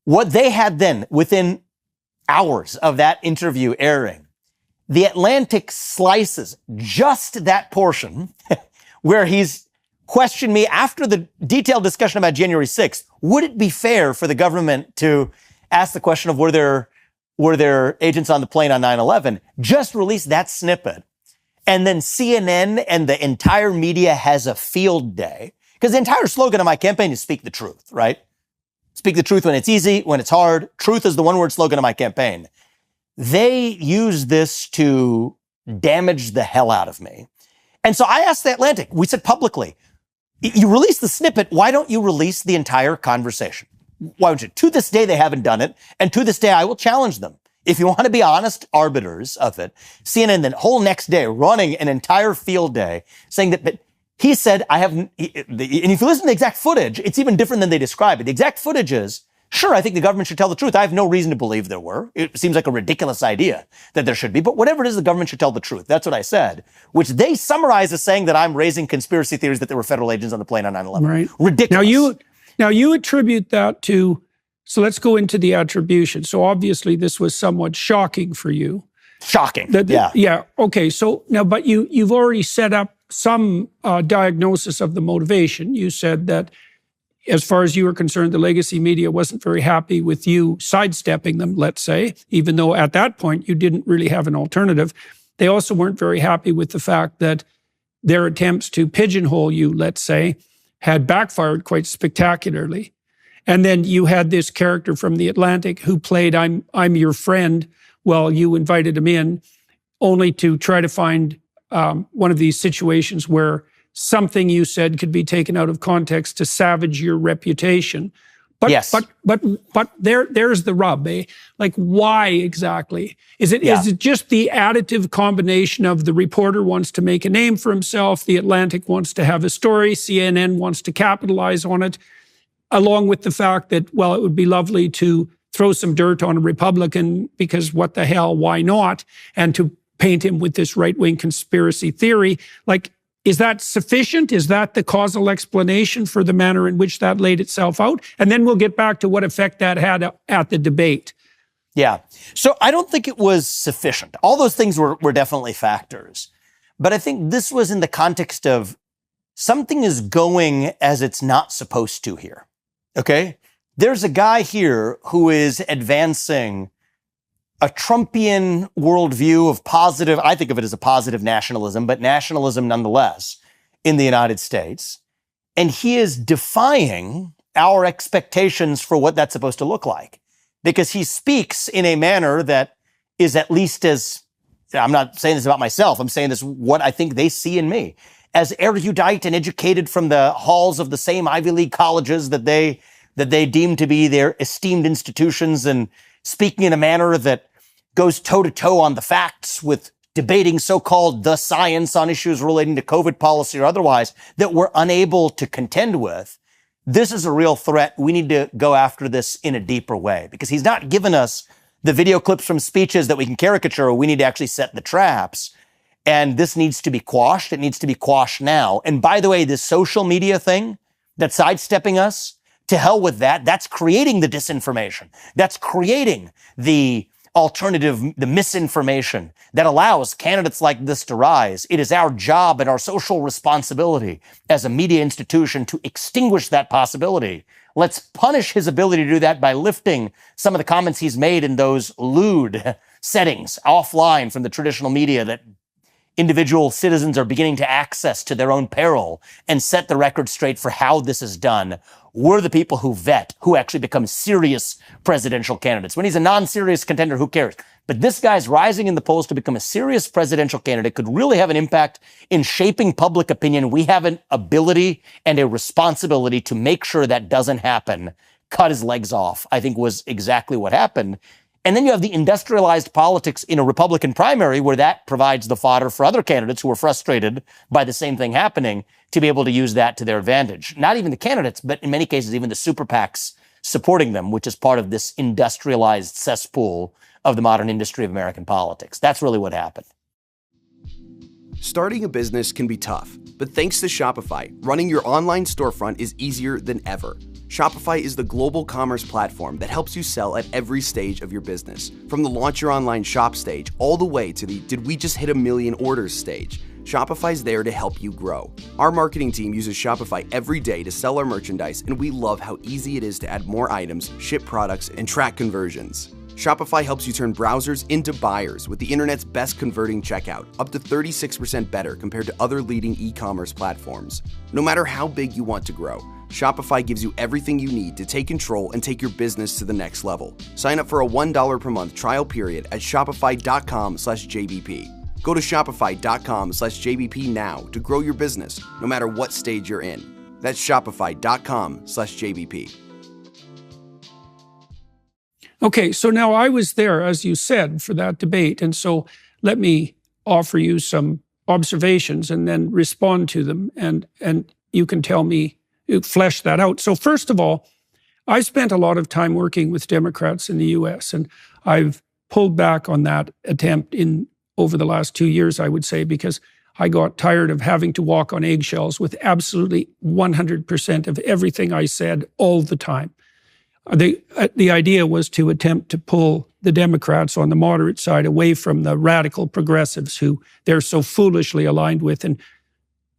What they had then, within hours of that interview airing, The Atlantic slices just that portion where he's questioned me after the detailed discussion about January 6th. Would it be fair for the government to ask the question of were there agents on the plane on 9/11? Just release that snippet. And then CNN and the entire media has a field day. Because the entire slogan of my campaign is speak the truth, right? Speak the truth when it's easy, when it's hard. Truth is the one-word slogan of my campaign. They use this to damage the hell out of me. And so I asked The Atlantic, we said publicly, you release the snippet, why don't you release the entire conversation? Why would you? To this day, they haven't done it. And to this day, I will challenge them. If you want to be honest arbiters of it, CNN the whole next day running an entire field day saying that he said, and if you listen to the exact footage, it's even different than they describe it. The exact footage is, sure, I think the government should tell the truth. I have no reason to believe there were. It seems like a ridiculous idea that there should be, but whatever it is, the government should tell the truth. That's what I said, which they summarize as saying that I'm raising conspiracy theories that there were federal agents on the plane on 9/11. Right. Ridiculous. Now you attribute that to, so let's go into the attribution. So obviously this was somewhat shocking for you. Shocking. Yeah. Okay. So now, but you've already set up some diagnosis of the motivation. You said that as far as you were concerned, the legacy media wasn't very happy with you sidestepping them, let's say, even though at that point you didn't really have an alternative. They also weren't very happy with the fact that their attempts to pigeonhole you, let's say, had backfired quite spectacularly. And then you had this character from The Atlantic who played I'm your friend while you invited him in, only to try to find one of these situations where something you said could be taken out of context to savage your reputation. But yes. But there's the rub, eh? Like, why exactly? Is it just the additive combination of the reporter wants to make a name for himself, The Atlantic wants to have a story, CNN wants to capitalize on it, along with the fact that, well, it would be lovely to throw some dirt on a Republican because what the hell, why not? And to paint him with this right-wing conspiracy theory. Like, is that sufficient? Is that the causal explanation for the manner in which that laid itself out? And then we'll get back to what effect that had at the debate. Yeah. So I don't think it was sufficient. All those things were definitely factors. But I think this was in the context of something is going as it's not supposed to here. Okay? There's a guy here who is advancing a Trumpian worldview of positive, I think of it as a positive nationalism, but nationalism nonetheless in the United States. And he is defying our expectations for what that's supposed to look like. Because he speaks in a manner that is at least as, I'm not saying this about myself, I'm saying this what I think they see in me, as erudite and educated from the halls of the same Ivy League colleges that they deem to be their esteemed institutions, and speaking in a manner that goes toe-to-toe on the facts with debating so-called the science on issues relating to COVID policy or otherwise that we're unable to contend with. This is a real threat. We need to go after this in a deeper way, because he's not given us the video clips from speeches that we can caricature. We need to actually set the traps. And this needs to be quashed. It needs to be quashed now. And by the way, this social media thing that's sidestepping us, to hell with that. That's creating the disinformation. That's creating the alternative, the misinformation that allows candidates like this to rise. It is our job and our social responsibility as a media institution to extinguish that possibility. Let's punish his ability to do that by lifting some of the comments he's made in those lewd settings offline from the traditional media that individual citizens are beginning to access to their own peril, and set the record straight for how this is done. We're the people who vet, who actually become serious presidential candidates. When he's a non-serious contender, who cares? But this guy's rising in the polls to become a serious presidential candidate, could really have an impact in shaping public opinion. We have an ability and a responsibility to make sure that doesn't happen. Cut his legs off, I think, was exactly what happened. And then you have the industrialized politics in a Republican primary, where that provides the fodder for other candidates who are frustrated by the same thing happening to be able to use that to their advantage. Not even the candidates, but in many cases, even the super PACs supporting them, which is part of this industrialized cesspool of the modern industry of American politics. That's really what happened. Starting a business can be tough, but thanks to Shopify, running your online storefront is easier than ever. Shopify is the global commerce platform that helps you sell at every stage of your business, from the launch your online shop stage all the way to the did we just hit 1 million orders stage. Shopify's there to help you grow. Our marketing team uses Shopify every day to sell our merchandise, and we love how easy it is to add more items, ship products, and track conversions. Shopify helps you turn browsers into buyers with the internet's best converting checkout, up to 36% better compared to other leading e-commerce platforms. No matter how big you want to grow, Shopify gives you everything you need to take control and take your business to the next level. Sign up for a $1 per month trial period at shopify.com/JBP. Go to shopify.com/JBP now to grow your business, no matter what stage you're in. That's shopify.com/JBP. Okay, so now I was there, as you said, for that debate. And so let me offer you some observations and then respond to them. And you can tell me, flesh that out. So first of all, I spent a lot of time working with Democrats in the US, and I've pulled back on that attempt over the last 2 years, I would say, because I got tired of having to walk on eggshells with absolutely 100% of everything I said all the time. The idea was to attempt to pull the Democrats on the moderate side away from the radical progressives who they're so foolishly aligned with and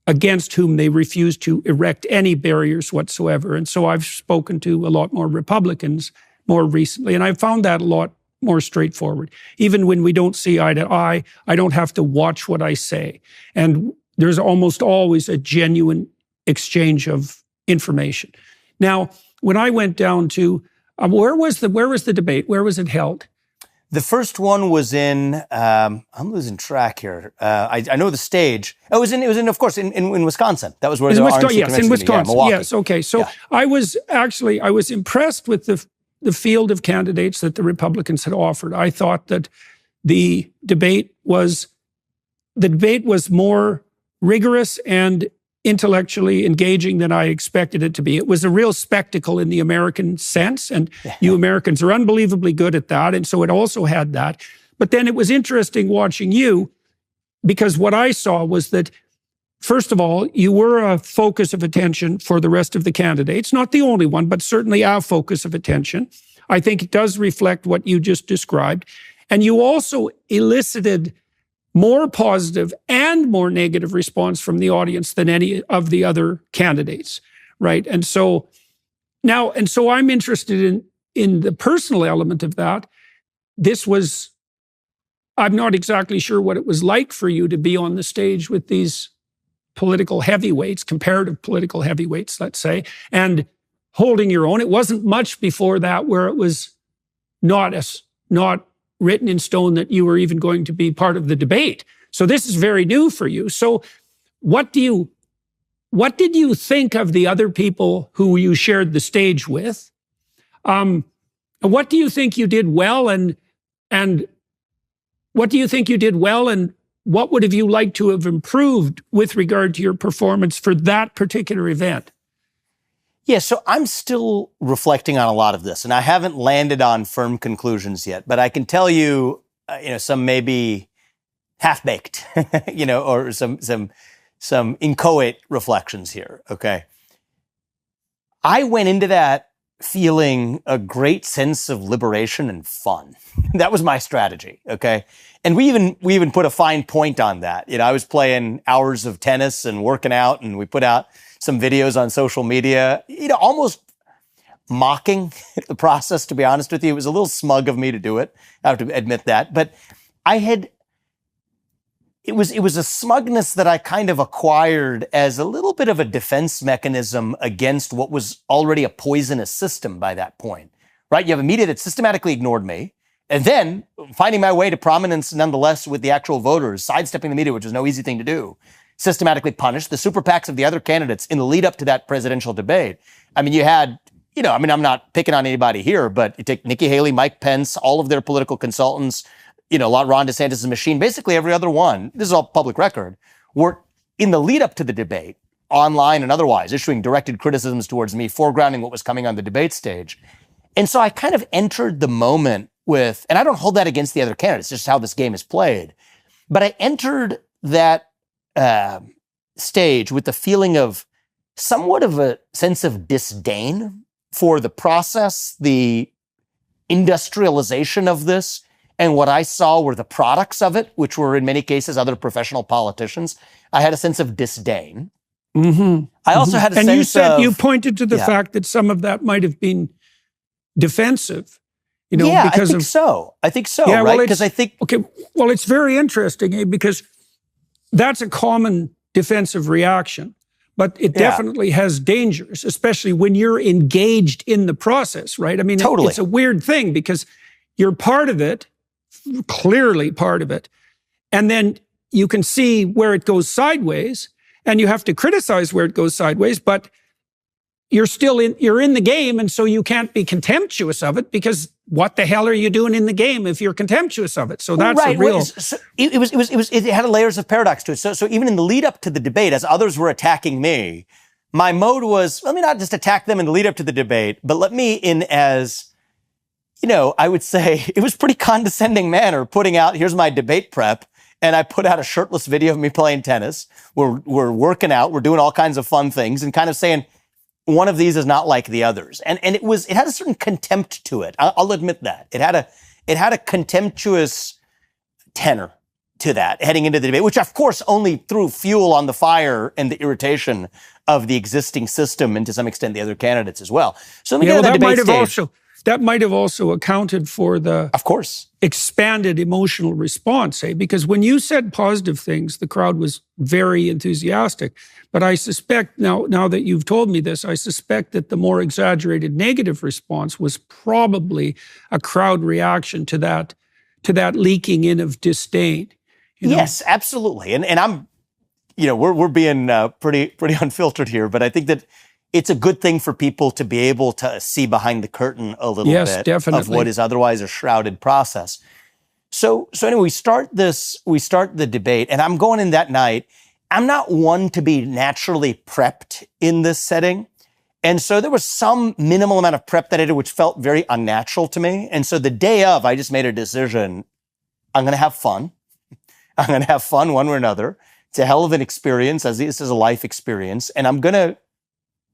against whom they refuse to erect any barriers whatsoever. And so I've spoken to a lot more Republicans more recently, and I've found that a lot more straightforward. Even when we don't see eye to eye, I don't have to watch what I say. And there's almost always a genuine exchange of information. Now, when I went down to, where was the debate? Where was it held? The first one was in, I'm losing track here. I know the stage. It was in, of course, in Wisconsin. That was where the RNC yes, in Wisconsin. Milwaukee. Yes, okay. So yeah. I was impressed with the field of candidates that the Republicans had offered. I thought that the debate was more rigorous and intellectually engaging than I expected it to be. It was a real spectacle in the American sense, and you Americans are unbelievably good at that, and so it also had that. But then it was interesting watching you, because what I saw was that first of all, you were a focus of attention for the rest of the candidates. Not the only one, but certainly a focus of attention. I think it does reflect what you just described. And you also elicited more positive and more negative response from the audience than any of the other candidates, right? And so I'm interested in the personal element of that. I'm not exactly sure what it was like for you to be on the stage with these political heavyweights, comparative political heavyweights, let's say, and holding your own. It wasn't much before that where it was not written in stone that you were even going to be part of the debate. So this is very new for you. So what did you think of the other people who you shared the stage with? What do you think you did well, and what do you think you did well, and what would have you liked to have improved with regard to your performance for that particular event? Yeah, so I'm still reflecting on a lot of this, and I haven't landed on firm conclusions yet, but I can tell you, some maybe half-baked, or some inchoate reflections here, okay? I went into that feeling a great sense of liberation and fun. That was my strategy, okay? And we even put a fine point on that. I was playing hours of tennis and working out, and we put out some videos on social media, almost mocking the process, to be honest with you. It was a little smug of me to do it. I have to admit that. But it was a smugness that I kind of acquired as a little bit of a defense mechanism against what was already a poisonous system by that point, right? You have a media that systematically ignored me, and then finding my way to prominence nonetheless with the actual voters, sidestepping the media, which is no easy thing to do, systematically punished the super PACs of the other candidates in the lead up to that presidential debate. I mean, you had, I'm not picking on anybody here, but you take Nikki Haley, Mike Pence, all of their political consultants, Ron DeSantis' machine, basically every other one, this is all public record, were in the lead up to the debate, online and otherwise, issuing directed criticisms towards me, foregrounding what was coming on the debate stage. And so I kind of entered the moment with, and I don't hold that against the other candidates, just how this game is played, but I entered that stage with the feeling of somewhat of a sense of disdain for the process, the industrialization of this, and what I saw were the products of it, which were in many cases other professional politicians. I had a sense of disdain. Mm-hmm. I also had a and sense you pointed to the fact that some of that might have been defensive. I because think so. I think so, yeah, right? Because I think... Okay, well, it's very interesting, because that's a common defensive reaction, but it definitely has dangers, especially when you're engaged in the process, right? I mean, totally. It's a weird thing because you're part of it, clearly part of it, and then you can see where it goes sideways, and you have to criticize where it goes sideways, but you're in the game, and so you can't be contemptuous of it, because what the hell are you doing in the game if you're contemptuous of it? So that's right. a real... It had layers of paradox to it. So even in the lead up to the debate, as others were attacking me, my mode was, let me not just attack them in the lead up to the debate, but let me in as, I would say it was pretty condescending manner, putting out, here's my debate prep. And I put out a shirtless video of me playing tennis. We're working out. We're doing all kinds of fun things, and kind of saying, one of these is not like the others. And it had a certain contempt to it. I'll admit that. It had a contemptuous tenor to that heading into the debate, which of course only threw fuel on the fire and the irritation of the existing system, and to some extent the other candidates as well. So let me get to the debate stage. That might have also accounted for the, of course, expanded emotional response, because when you said positive things, the crowd was very enthusiastic. But I suspect, now that you've told me this, I suspect that the more exaggerated negative response was probably a crowd reaction to that leaking in of disdain. Yes, absolutely. And I'm, we're being pretty unfiltered here, but I think that it's a good thing for people to be able to see behind the curtain a little bit definitely. Of what is otherwise a shrouded process. So anyway, we start the debate, and I'm going in that night. I'm not one to be naturally prepped in this setting. And so there was some minimal amount of prep that I did, which felt very unnatural to me. And so the day of, I just made a decision. I'm going to have fun. I'm going to have fun one way or another. It's a hell of an experience, as this is a life experience. And I'm going to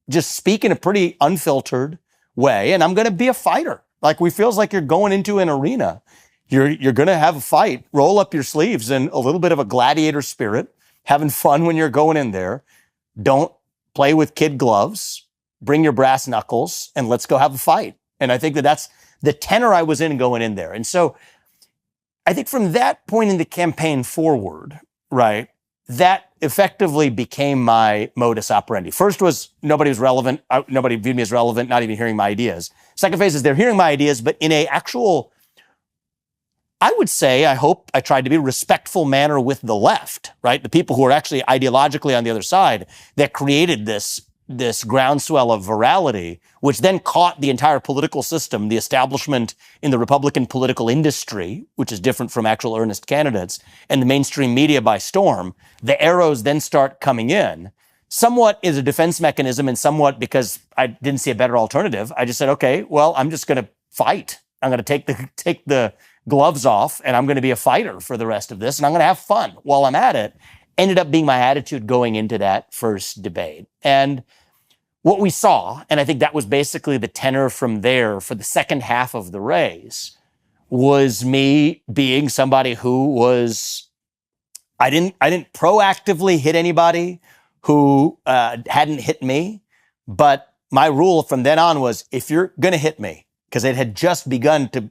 just speak in a pretty unfiltered way. And I'm going to be a fighter. Like, we feels like you're going into an arena. You're going to have a fight, roll up your sleeves, and a little bit of a gladiator spirit, having fun when you're going in there. Don't play with kid gloves. Bring your brass knuckles and let's go have a fight. And I think that that's the tenor I was in going in there. And so I think from that point in the campaign forward, right, that effectively became my modus operandi. First was nobody was relevant. Nobody viewed me as relevant, not even hearing my ideas. Second phase is they're hearing my ideas, but in a actual, I would say, I hope I tried to be respectful manner with the left, right? The people who are actually ideologically on the other side that created this groundswell of virality, which then caught the entire political system, the establishment in the Republican political industry, which is different from actual earnest candidates, and the mainstream media by storm. The arrows then start coming in, somewhat as a defense mechanism and somewhat because I didn't see a better alternative. I just said, okay, well, I'm just going to fight. I'm going to take the gloves off, and I'm going to be a fighter for the rest of this, and I'm going to have fun while I'm at it. Ended up being my attitude going into that first debate. And what we saw, and I think that was basically the tenor from there for the second half of the race, was me being somebody who was, I didn't proactively hit anybody who hadn't hit me, but my rule from then on was, if you're going to hit me, because it had just begun to,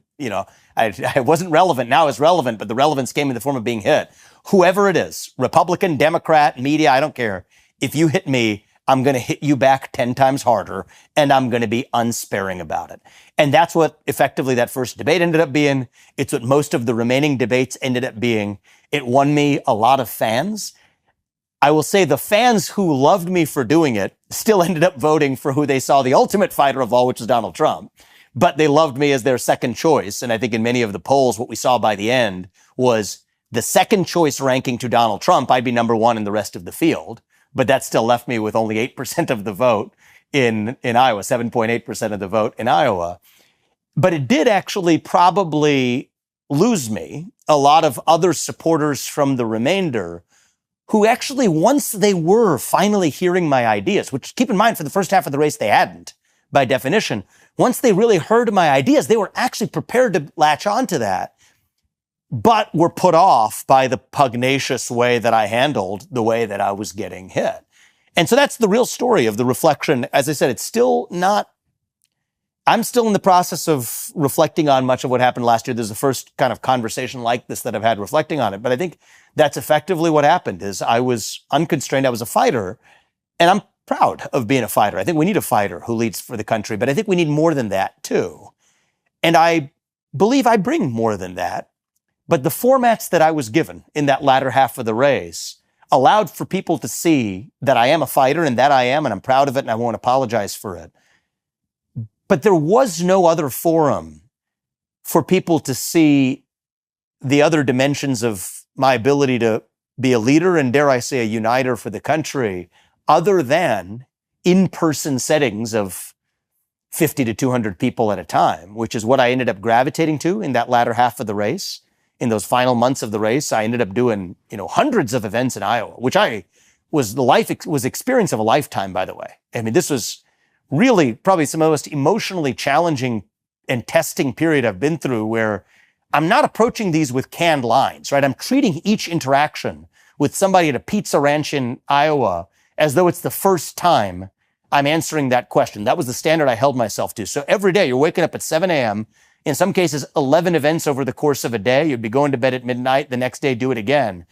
I wasn't relevant. Now it's relevant, but the relevance came in the form of being hit. Whoever it is, Republican, Democrat, media, I don't care. If you hit me, I'm going to hit you back 10 times harder, and I'm going to be unsparing about it. And that's what effectively that first debate ended up being. It's what most of the remaining debates ended up being. It won me a lot of fans. I will say the fans who loved me for doing it still ended up voting for who they saw the ultimate fighter of all, which was Donald Trump. But they loved me as their second choice. And I think in many of the polls, what we saw by the end was the second choice ranking to Donald Trump. I'd be number one in the rest of the field. But that still left me with only 8% of the vote in Iowa, 7.8% of the vote in Iowa. But it did actually probably lose me a lot of other supporters from the remainder who actually, once they were finally hearing my ideas, which keep in mind for the first half of the race, they hadn't by definition. Once they really heard my ideas, they were actually prepared to latch onto that, but were put off by the pugnacious way that I handled the way that I was getting hit. And so that's the real story of the reflection. As I said, it's still not, I'm still in the process of reflecting on much of what happened last year. There's the first kind of conversation like this that I've had reflecting on it. But I think that's effectively what happened is I was unconstrained. I was a fighter, and I'm proud of being a fighter. I think we need a fighter who leads for the country, but I think we need more than that too. And I believe I bring more than that. But the formats that I was given in that latter half of the race allowed for people to see that I am a fighter, and that I am, and I'm proud of it, and I won't apologize for it. But there was no other forum for people to see the other dimensions of my ability to be a leader and, dare I say, a uniter for the country, other than in-person settings of 50 to 200 people at a time, which is what I ended up gravitating to in that latter half of the race. In those final months of the race, I ended up doing, hundreds of events in Iowa, which was the experience of a lifetime, by the way. I mean, this was really probably some of the most emotionally challenging and testing period I've been through, where I'm not approaching these with canned lines, right? I'm treating each interaction with somebody at a pizza ranch in Iowa as though it's the first time I'm answering that question. That was the standard I held myself to. So every day you're waking up at 7 a.m., in some cases, 11 events over the course of a day. You'd be going to bed at midnight, the next day do it again.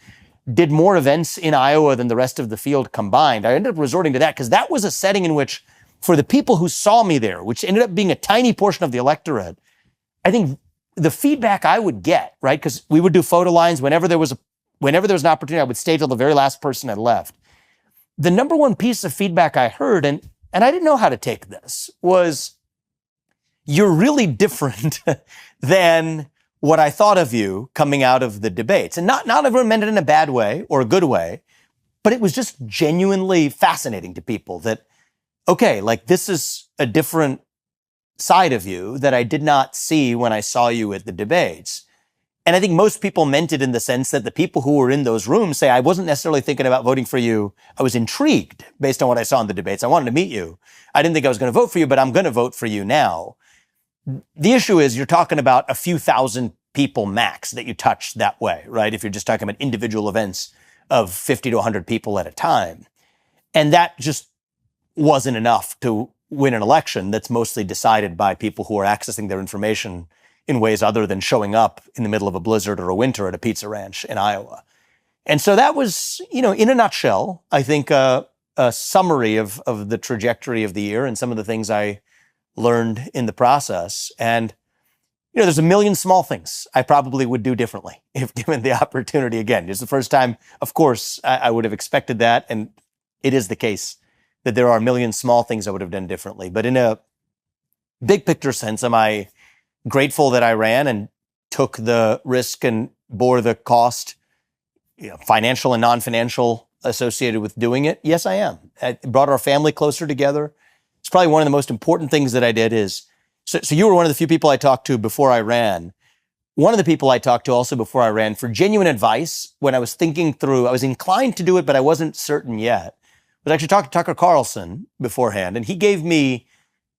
Did more events in Iowa than the rest of the field combined. I ended up resorting to that because that was a setting in which, for the people who saw me there, which ended up being a tiny portion of the electorate, I think the feedback I would get, right, because we would do photo lines whenever there was an opportunity, I would stay till the very last person had left. The number one piece of feedback I heard, and I didn't know how to take this, was, you're really different than what I thought of you coming out of the debates. And not everyone meant it in a bad way or a good way, but it was just genuinely fascinating to people that, okay, like this is a different side of you that I did not see when I saw you at the debates. And I think most people meant it in the sense that the people who were in those rooms say, I wasn't necessarily thinking about voting for you. I was intrigued based on what I saw in the debates. I wanted to meet you. I didn't think I was going to vote for you, but I'm going to vote for you now. The issue is you're talking about a few thousand people max that you touch that way, right? If you're just talking about individual events of 50 to 100 people at a time. And that just wasn't enough to win an election that's mostly decided by people who are accessing their information in ways other than showing up in the middle of a blizzard or a winter at a pizza ranch in Iowa. And so that was, in a nutshell, I think a summary of the trajectory of the year and some of the things I learned in the process. And, there's a million small things I probably would do differently if given the opportunity again. It's the first time, of course, I would have expected that. And it is the case that there are a million small things I would have done differently. But in a big picture sense, am I grateful that I ran and took the risk and bore the cost, financial and non-financial, associated with doing it? Yes, I am. It brought our family closer together. It's probably one of the most important things that I did is, so you were one of the few people I talked to before I ran. One of the people I talked to also before I ran for genuine advice when I was thinking through, I was inclined to do it, but I wasn't certain yet. I was actually talking to Tucker Carlson beforehand, and he gave me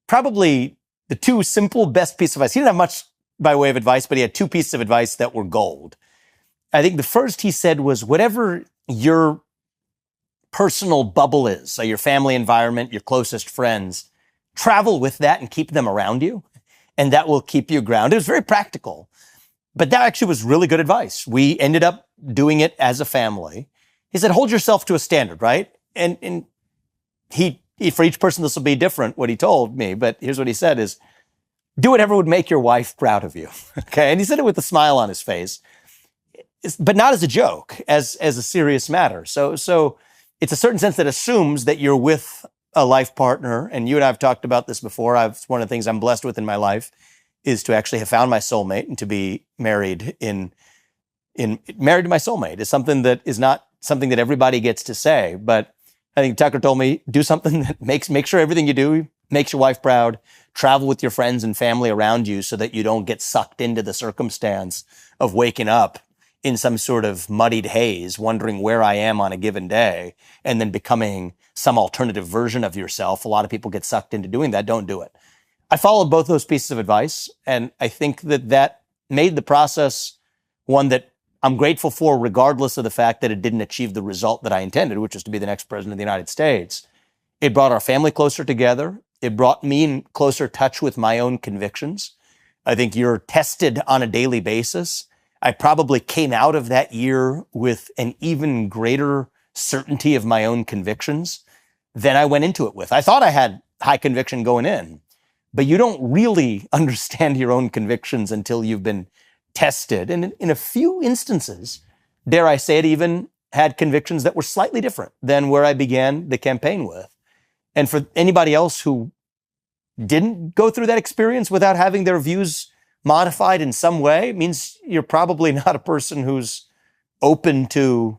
probably the two simple best pieces of advice. He didn't have much by way of advice, but he had two pieces of advice that were gold. I think the first he said was, whatever your personal bubble is, so your family environment, your closest friends, travel with that and keep them around you, and that will keep you grounded. It was very practical, but that actually was really good advice. We ended up doing it as a family. He said, hold yourself to a standard, right? And he, for each person, this will be different, what he told me, but here's what he said is, do whatever would make your wife proud of you, okay? And he said it with a smile on his face, but not as a joke, as a serious matter. So it's a certain sense that assumes that you're with a life partner, and you and I have talked about this before. It's one of the things I'm blessed with in my life is to actually have found my soulmate and to be married married to my soulmate is something that is not something that everybody gets to say, but I think Tucker told me, do something that make sure everything you do makes your wife proud, travel with your friends and family around you so that you don't get sucked into the circumstance of waking up in some sort of muddied haze, wondering where I am on a given day, and then becoming some alternative version of yourself. A lot of people get sucked into doing that. Don't do it. I followed both those pieces of advice, and I think that made the process one that I'm grateful for, regardless of the fact that it didn't achieve the result that I intended, which was to be the next president of the United States. It brought our family closer together. It brought me in closer touch with my own convictions. I think you're tested on a daily basis. I probably came out of that year with an even greater certainty of my own convictions than I went into it with. I thought I had high conviction going in, but you don't really understand your own convictions until you've been tested. And in a few instances, dare I say it, even had convictions that were slightly different than where I began the campaign with. And for anybody else who didn't go through that experience without having their views modified in some way, it means you're probably not a person who's open to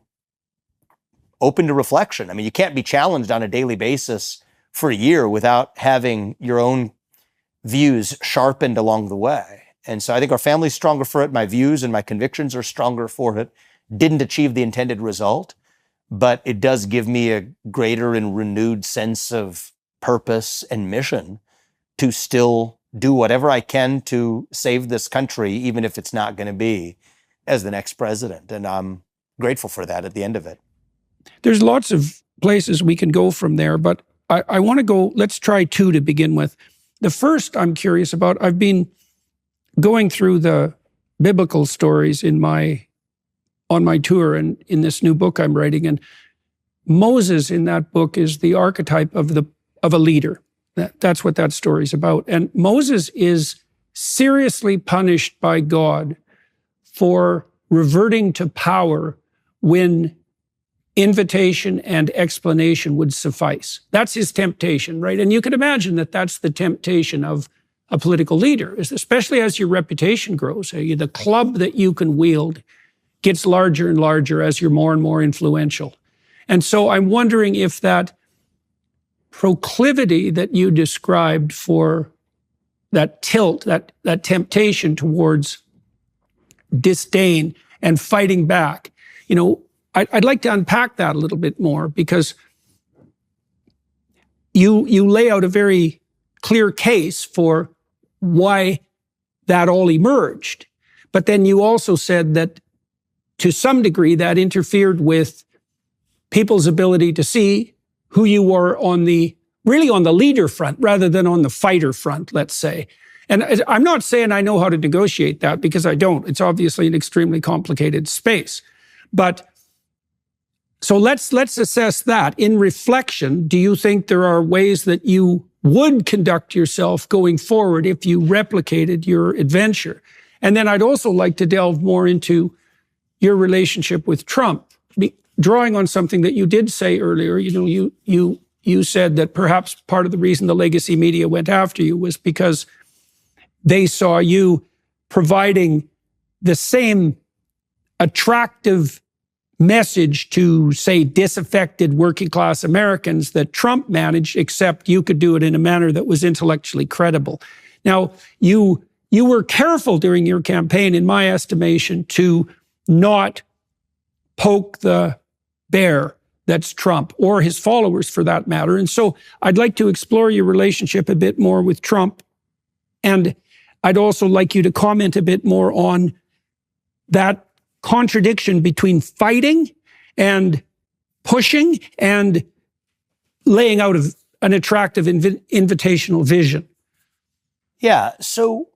reflection. I mean, you can't be challenged on a daily basis for a year without having your own views sharpened along the way. And so I think our family's stronger for it. My views and my convictions are stronger for it. Didn't achieve the intended result, but it does give me a greater and renewed sense of purpose and mission to still do whatever I can to save this country, even if it's not going to be as the next president. And I'm grateful for that at the end of it. There's lots of places we can go from there, but I want to go, let's try two to begin with. The first I'm curious about, I've been going through the biblical stories on my tour and in this new book I'm writing, and Moses in that book is the archetype of a leader. That's what that story's about. And Moses is seriously punished by God for reverting to power when invitation and explanation would suffice. That's his temptation, right? And you can imagine that that's the temptation of a political leader, especially as your reputation grows. The club that you can wield gets larger and larger as you're more and more influential. And so I'm wondering if that proclivity that you described for that tilt, that temptation towards disdain and fighting back. You know, I'd like to unpack that a little bit more, because you lay out a very clear case for why that all emerged. But then you also said that to some degree that interfered with people's ability to see who you were really on the leader front rather than on the fighter front, let's say. And I'm not saying I know how to negotiate that, because I don't. It's obviously an extremely complicated space. But so let's assess that. In reflection, do you think there are ways that you would conduct yourself going forward if you replicated your adventure? And then I'd also like to delve more into your relationship with Trump, drawing on something that you did say earlier. You know, you said that perhaps part of the reason the legacy media went after you was because they saw you providing the same attractive message to, say, disaffected working class Americans that Trump managed, except you could do it in a manner that was intellectually credible. Now, you were careful during your campaign, in my estimation, to not poke the bear that's Trump, or his followers for that matter. And so I'd like to explore your relationship a bit more with Trump. And I'd also like you to comment a bit more on that contradiction between fighting and pushing and laying out an attractive invitational vision. Yeah, so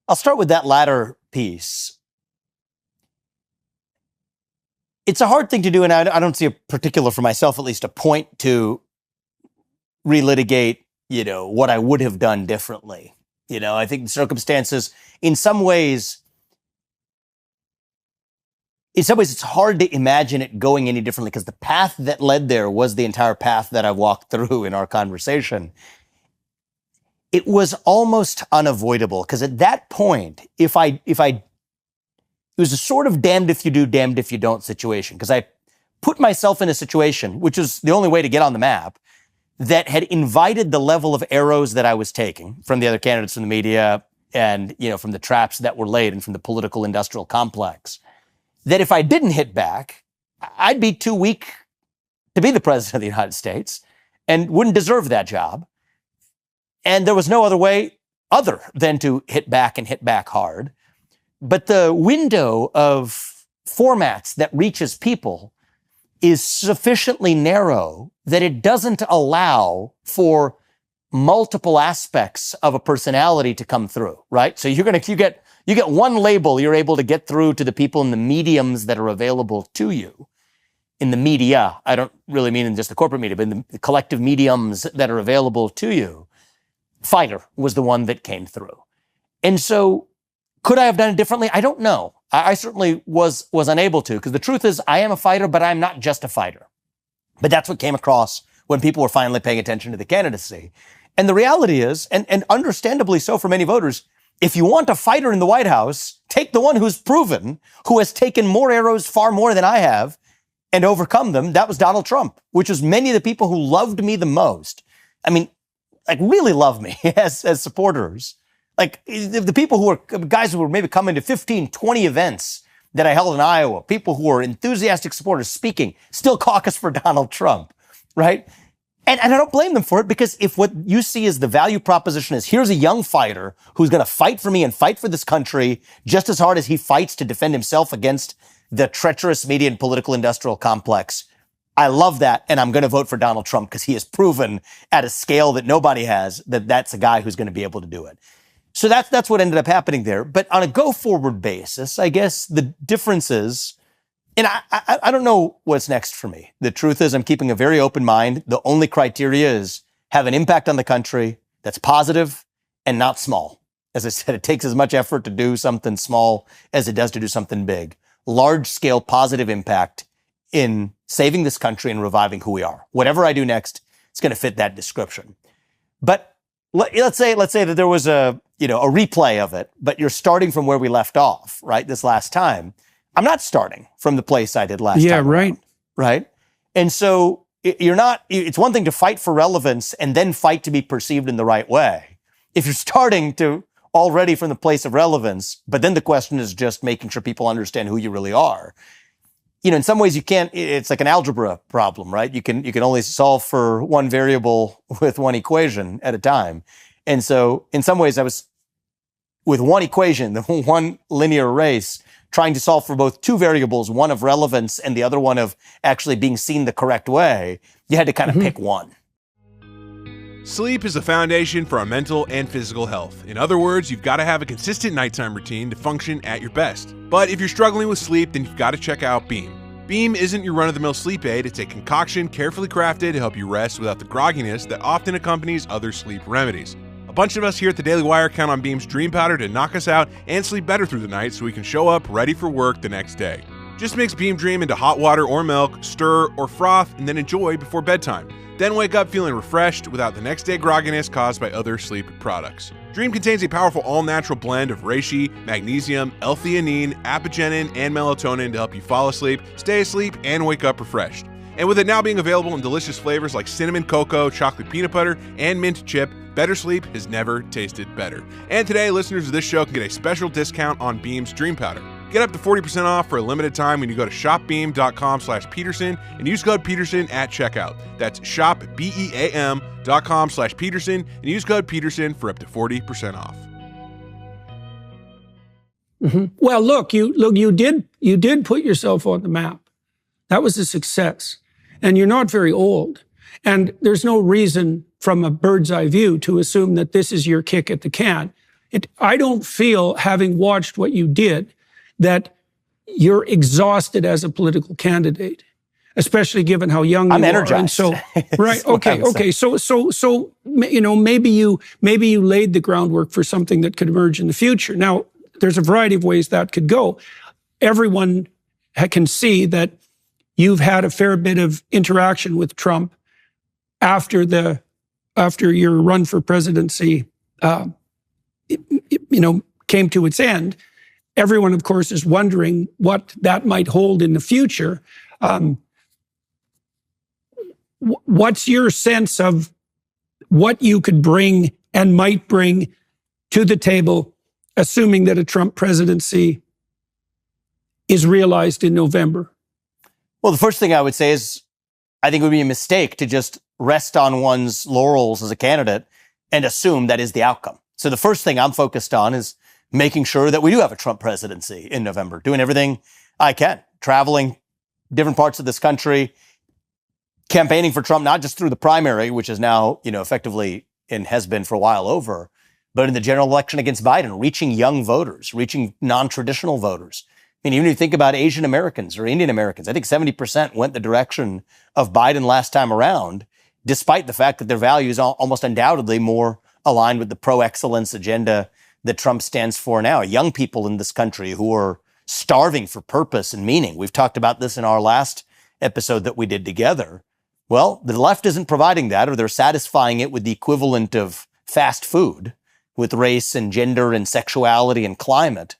I'll start with that latter piece. It's a hard thing to do, and I don't see a particular, for myself at least, a point to relitigate, you know, what I would have done differently. You know, I think the circumstances, in some ways, it's hard to imagine it going any differently, because the path that led there was the entire path that I walked through in our conversation. It was almost unavoidable, because at that point, it was a sort of damned if you do, damned if you don't situation, because I put myself in a situation, which is the only way to get on the map, that had invited the level of arrows that I was taking from the other candidates in the media and, you know, from the traps that were laid and from the political industrial complex, that if I didn't hit back, I'd be too weak to be the president of the United States and wouldn't deserve that job. And there was no other way other than to hit back and hit back hard. But the window of formats that reaches people is sufficiently narrow that it doesn't allow for multiple aspects of a personality to come through, right? So you get one label you're able to get through to the people in the mediums that are available to you. In the media, I don't really mean in just the corporate media, but in the collective mediums that are available to you. Fighter was the one that came through. And so could I have done it differently? I don't know. I certainly was unable to, because the truth is I am a fighter, but I'm not just a fighter. But that's what came across when people were finally paying attention to the candidacy. And the reality is, and understandably so for many voters, if you want a fighter in the White House, take the one who's proven, who has taken more arrows, far more than I have, and overcome them. That was Donald Trump, which was many of the people who loved me the most. I mean, like really love me as supporters. Like the people who were guys who were maybe coming to 15, 20 events that I held in Iowa, people who were enthusiastic supporters speaking, still caucus for Donald Trump, right? And I don't blame them for it, because if what you see is the value proposition is here's a young fighter who's going to fight for me and fight for this country just as hard as he fights to defend himself against the treacherous media and political industrial complex, I love that, and I'm going to vote for Donald Trump because he has proven at a scale that nobody has that that's a guy who's going to be able to do it. So that's what ended up happening there. But on a go-forward basis, I guess the difference is, and I don't know what's next for me. The truth is I'm keeping a very open mind. The only criteria is have an impact on the country that's positive and not small. As I said, it takes as much effort to do something small as it does to do something big. Large-scale positive impact in saving this country and reviving who we are. Whatever I do next, it's going to fit that description. But let's say that there was a replay of it, but you're starting from where we left off, right? This last time. I'm not starting from the place I did last time. Yeah, right. Right. And so it's one thing to fight for relevance and then fight to be perceived in the right way. If you're starting to already from the place of relevance. But then the question is just making sure people understand who you really are. In some ways you can't, it's like an algebra problem, right? You can only solve for one variable with one equation at a time. And so in some ways I was with one equation, the one linear race, trying to solve for both two variables, one of relevance and the other one of actually being seen the correct way. You had to kind of pick one. Sleep is the foundation for our mental and physical health. In other words, you've got to have a consistent nighttime routine to function at your best. But if you're struggling with sleep, then you've got to check out Beam. Beam isn't your run-of-the-mill sleep aid. It's a concoction carefully crafted to help you rest without the grogginess that often accompanies other sleep remedies. A bunch of us here at the Daily Wire count on Beam's Dream Powder to knock us out and sleep better through the night so we can show up ready for work the next day. Just mix Beam Dream into hot water or milk, stir or froth, and then enjoy before bedtime. Then wake up feeling refreshed without the next day grogginess caused by other sleep products. Dream contains a powerful all-natural blend of reishi, magnesium, L-theanine, apigenin, and melatonin to help you fall asleep, stay asleep, and wake up refreshed. And with it now being available in delicious flavors like cinnamon cocoa, chocolate peanut butter, and mint chip, better sleep has never tasted better. And today, listeners of this show can get a special discount on Beam's Dream Powder. Get up to 40% off for a limited time when you go to shopbeam.com/Peterson and use code Peterson at checkout. That's shopbeam.com/Peterson and use code Peterson for up to 40% off. Mm-hmm. Well, look, you did put yourself on the map. That was a success. And you're not very old. And there's no reason from a bird's eye view to assume that this is your kick at the can. I don't feel, having watched what you did, that you're exhausted as a political candidate, especially given how young you are. I'm energized. And so, right? Okay. So maybe you laid the groundwork for something that could emerge in the future. Now, there's a variety of ways that could go. Everyone can see that you've had a fair bit of interaction with Trump after your run for presidency, came to its end. Everyone, of course, is wondering what that might hold in the future. What's your sense of what you could bring and might bring to the table, assuming that a Trump presidency is realized in November? Well, the first thing I would say is I think it would be a mistake to just rest on one's laurels as a candidate and assume that is the outcome. So the first thing I'm focused on is making sure that we do have a Trump presidency in November, doing everything I can, traveling different parts of this country, campaigning for Trump, not just through the primary, which is now, effectively and has been for a while over, but in the general election against Biden, reaching young voters, reaching non-traditional voters. I mean, even if you think about Asian Americans or Indian Americans, I think 70% went the direction of Biden last time around, despite the fact that their values are almost undoubtedly more aligned with the pro-excellence agenda that Trump stands for now. Young people in this country who are starving for purpose and meaning. We've talked about this in our last episode that we did together. Well, the left isn't providing that, or they're satisfying it with the equivalent of fast food, with race and gender and sexuality and climate.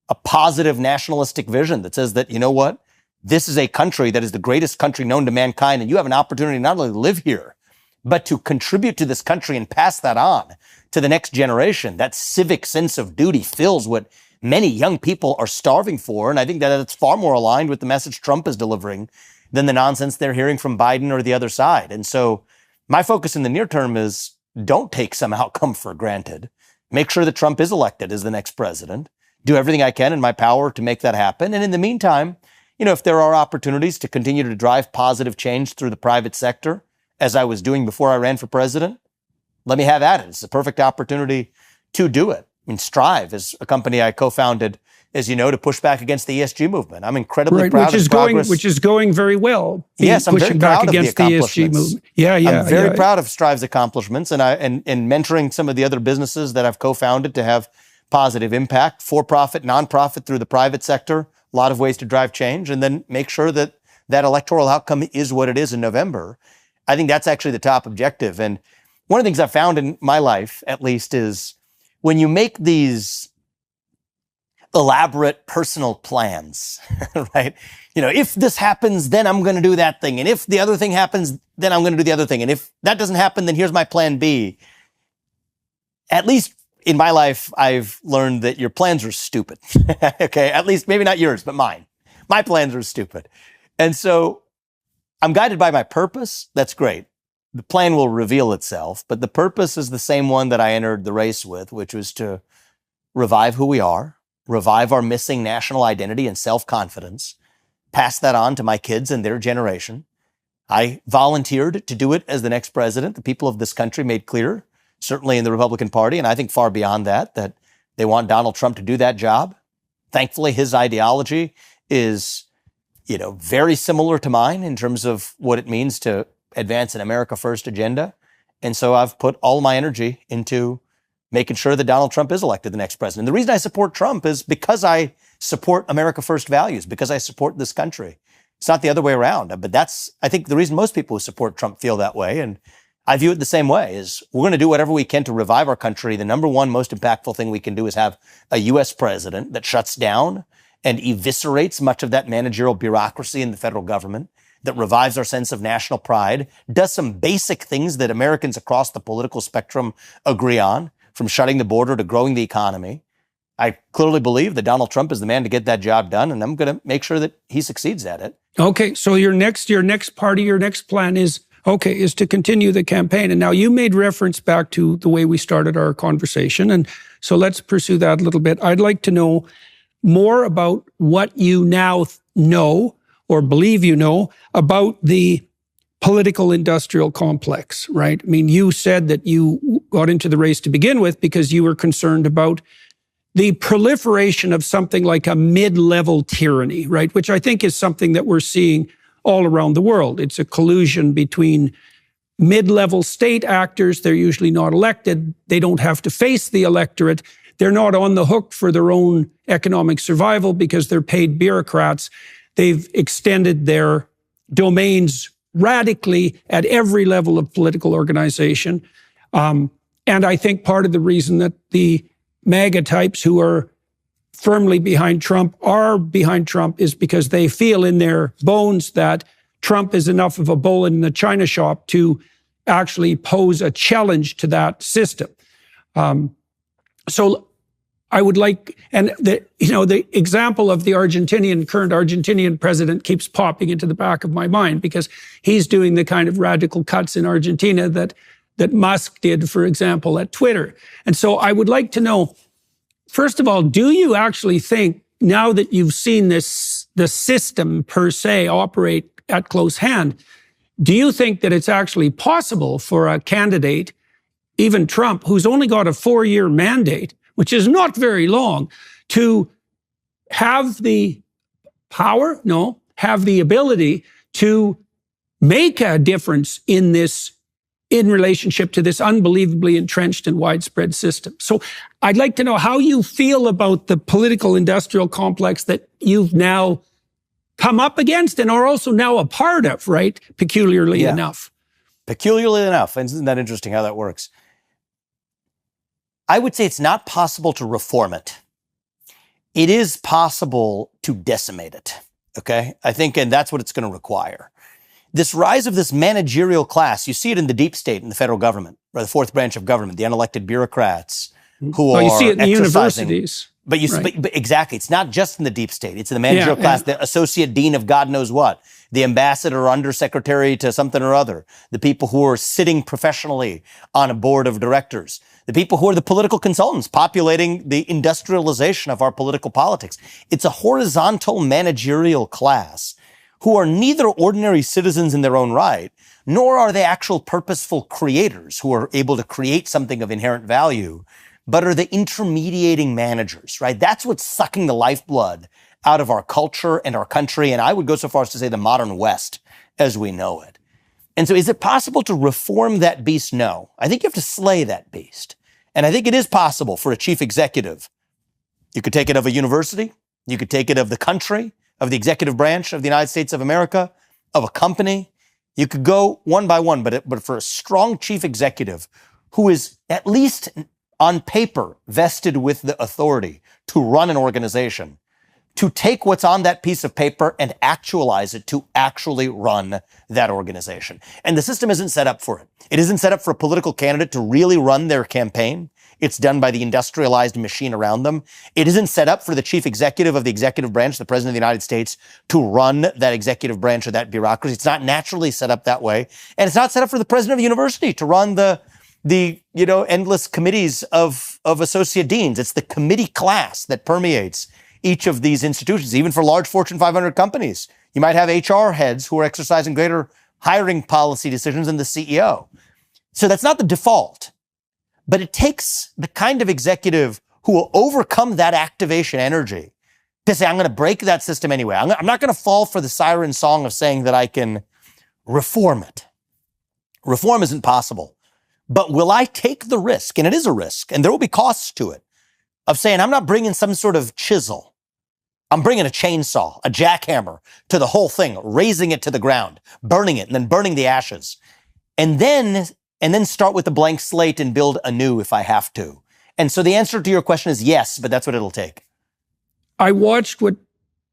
A positive nationalistic vision that says that, you know what? This is a country that is the greatest country known to mankind, and you have an opportunity not only to live here, but to contribute to this country and pass that on to the next generation. That civic sense of duty fills what many young people are starving for. And I think that it's far more aligned with the message Trump is delivering than the nonsense they're hearing from Biden or the other side. And so my focus in the near term is don't take some outcome for granted. Make sure that Trump is elected as the next president. Do everything I can in my power to make that happen. And in the meantime, if there are opportunities to continue to drive positive change through the private sector, as I was doing before I ran for president, let me have at it. It's a perfect opportunity to do it. I mean, Strive is a company I co-founded, as you know, to push back against the ESG movement. I'm incredibly proud of progress. Which is going very well. Yes, I'm very proud of the accomplishments. movement. Yeah. I'm very proud of Strive's accomplishments and mentoring some of the other businesses that I've co-founded to have positive impact, for-profit, non-profit, through the private sector, a lot of ways to drive change, and then make sure that that electoral outcome is what it is in November. I think that's actually the top objective. And one of the things I've found in my life, at least, is when you make these elaborate personal plans, right? If this happens, then I'm going to do that thing. And if the other thing happens, then I'm going to do the other thing. And if that doesn't happen, then here's my plan B. At least in my life, I've learned that your plans are stupid. Okay, at least maybe not yours, but mine. My plans are stupid. And so I'm guided by my purpose. That's great. The plan will reveal itself, but the purpose is the same one that I entered the race with, which was to revive who we are, revive our missing national identity and self-confidence, pass that on to my kids and their generation. I volunteered to do it as the next president. The people of this country made clear, certainly in the Republican Party, and I think far beyond that they want Donald Trump to do that job. Thankfully, his ideology is, very similar to mine in terms of what it means to advance an America First agenda. And so I've put all my energy into making sure that Donald Trump is elected the next president. The reason I support Trump is because I support America First values, because I support this country. It's not the other way around. But that's, I think, the reason most people who support Trump feel that way. And I view it the same way, is we're going to do whatever we can to revive our country. The number one most impactful thing we can do is have a U.S. president that shuts down and eviscerates much of that managerial bureaucracy in the federal government, that revives our sense of national pride, does some basic things that Americans across the political spectrum agree on, from shutting the border to growing the economy. I clearly believe that Donald Trump is the man to get that job done, and I'm going to make sure that he succeeds at it. Okay, so your next plan is to continue the campaign. And now you made reference back to the way we started our conversation, and so let's pursue that a little bit. I'd like to know more about what you now know or believe you know about the political industrial complex, right? I mean, you said that you got into the race to begin with because you were concerned about the proliferation of something like a mid-level tyranny, right? Which I think is something that we're seeing all around the world. It's a collusion between mid-level state actors. They're usually not elected. They don't have to face the electorate. They're not on the hook for their own economic survival because they're paid bureaucrats. They've extended their domains radically at every level of political organization. And I think part of the reason that the MAGA types who are firmly behind Trump are behind Trump is because they feel in their bones that Trump is enough of a bull in the china shop to actually pose a challenge to that system. So I would like, and the example of the current Argentinian president keeps popping into the back of my mind because he's doing the kind of radical cuts in Argentina that Musk did, for example, at Twitter. And so I would like to know, first of all, do you actually think, now that you've seen the system per se operate at close hand, do you think that it's actually possible for a candidate, even Trump, who's only got a 4-year mandate, which is not very long, to have the power, have the ability to make a difference in relationship to this unbelievably entrenched and widespread system? So I'd like to know how you feel about the political industrial complex that you've now come up against and are also now a part of, right? Peculiarly enough. Peculiarly enough. And isn't that interesting how that works? I would say it's not possible to reform it. It is possible to decimate it, okay? I think, and that's what it's going to require. This rise of this managerial class, you see it in the deep state in the federal government, or the fourth branch of government, the unelected bureaucrats who are you see it in the exercising, universities. But you right. but exactly, it's not just in the deep state. It's in the managerial class, the associate dean of God knows what, the ambassador or undersecretary to something or other, the people who are sitting professionally on a board of directors, the people who are the political consultants populating the industrialization of our political politics. It's a horizontal managerial class who are neither ordinary citizens in their own right, nor are they actual purposeful creators who are able to create something of inherent value, but are the intermediating managers, right? That's what's sucking the lifeblood out of our culture and our country, and I would go so far as to say the modern West as we know it. And so is it possible to reform that beast? No. I think you have to slay that beast. And I think it is possible for a chief executive. You could take it of a university, you could take it of the country, of the executive branch of the United States of America, of a company. You could go one by one, but for a strong chief executive who is at least on paper vested with the authority to run an organization, to take what's on that piece of paper and actualize it to actually run that organization. And the system isn't set up for it. It isn't set up for a political candidate to really run their campaign. It's done by the industrialized machine around them. It isn't set up for the chief executive of the executive branch, the president of the United States, to run that executive branch or that bureaucracy. It's not naturally set up that way. And it's not set up for the president of a university to run the endless committees of associate deans. It's the committee class that permeates each of these institutions, even for large Fortune 500 companies. You might have HR heads who are exercising greater hiring policy decisions than the CEO. So that's not the default, but it takes the kind of executive who will overcome that activation energy to say, I'm going to break that system anyway. I'm not going to fall for the siren song of saying that I can reform it. Reform isn't possible. But will I take the risk, and it is a risk, and there will be costs to it, of saying I'm not bringing some sort of chisel. I'm bringing a chainsaw, a jackhammer to the whole thing, raising it to the ground, burning it, and then burning the ashes. And then start with a blank slate and build anew if I have to. And so the answer to your question is yes, but that's what it'll take. I watched what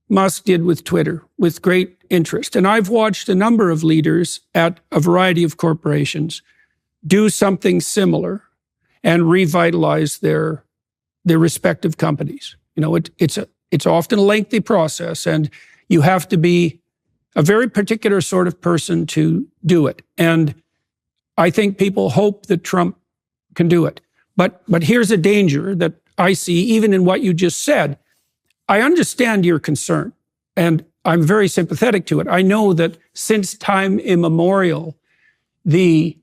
Musk did with Twitter with great interest. And I've watched a number of leaders at a variety of corporations do something similar and revitalize their respective companies. You know, it's often a lengthy process, and you have to be a very particular sort of person to do it. And I think people hope that Trump can do it. But here's a danger that I see even in what you just said. I understand your concern, and I'm very sympathetic to it. I know that since time immemorial, the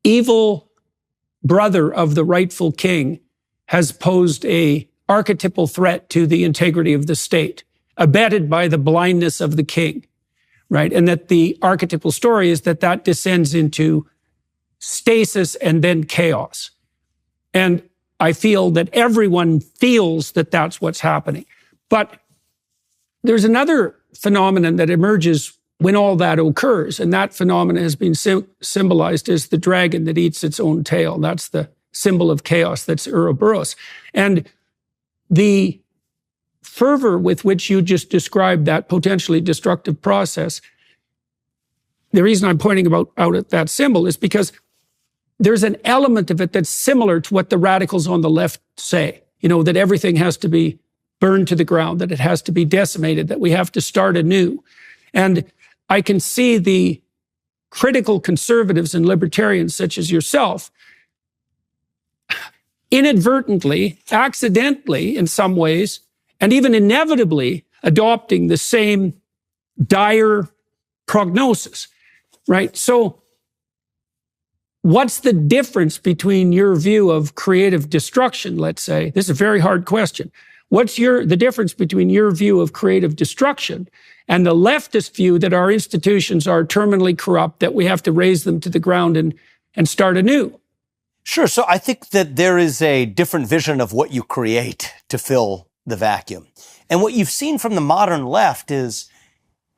evil brother of the rightful king has posed a archetypal threat to the integrity of the state, abetted by the blindness of the king, right? And that the archetypal story is that descends into stasis and then chaos. And I feel that everyone feels that that's what's happening. But there's another phenomenon that emerges when all that occurs, and that phenomenon has been symbolized as the dragon that eats its own tail. That's the symbol of chaos. That's Ouroboros. And the fervor with which you just described that potentially destructive process, the reason I'm pointing out at that symbol is because there's an element of it that's similar to what the radicals on the left say, you know, that everything has to be burned to the ground, that it has to be decimated, that we have to start anew. And I can see the critical conservatives and libertarians such as yourself inadvertently, accidentally in some ways, and even inevitably adopting the same dire prognosis, right? So what's the difference between your view of creative destruction, let's say? This is a very hard question. What's the difference between your view of creative destruction and the leftist view that our institutions are terminally corrupt, that we have to raise them to the ground and start anew? Sure. So I think that there is a different vision of what you create to fill the vacuum. And what you've seen from the modern left is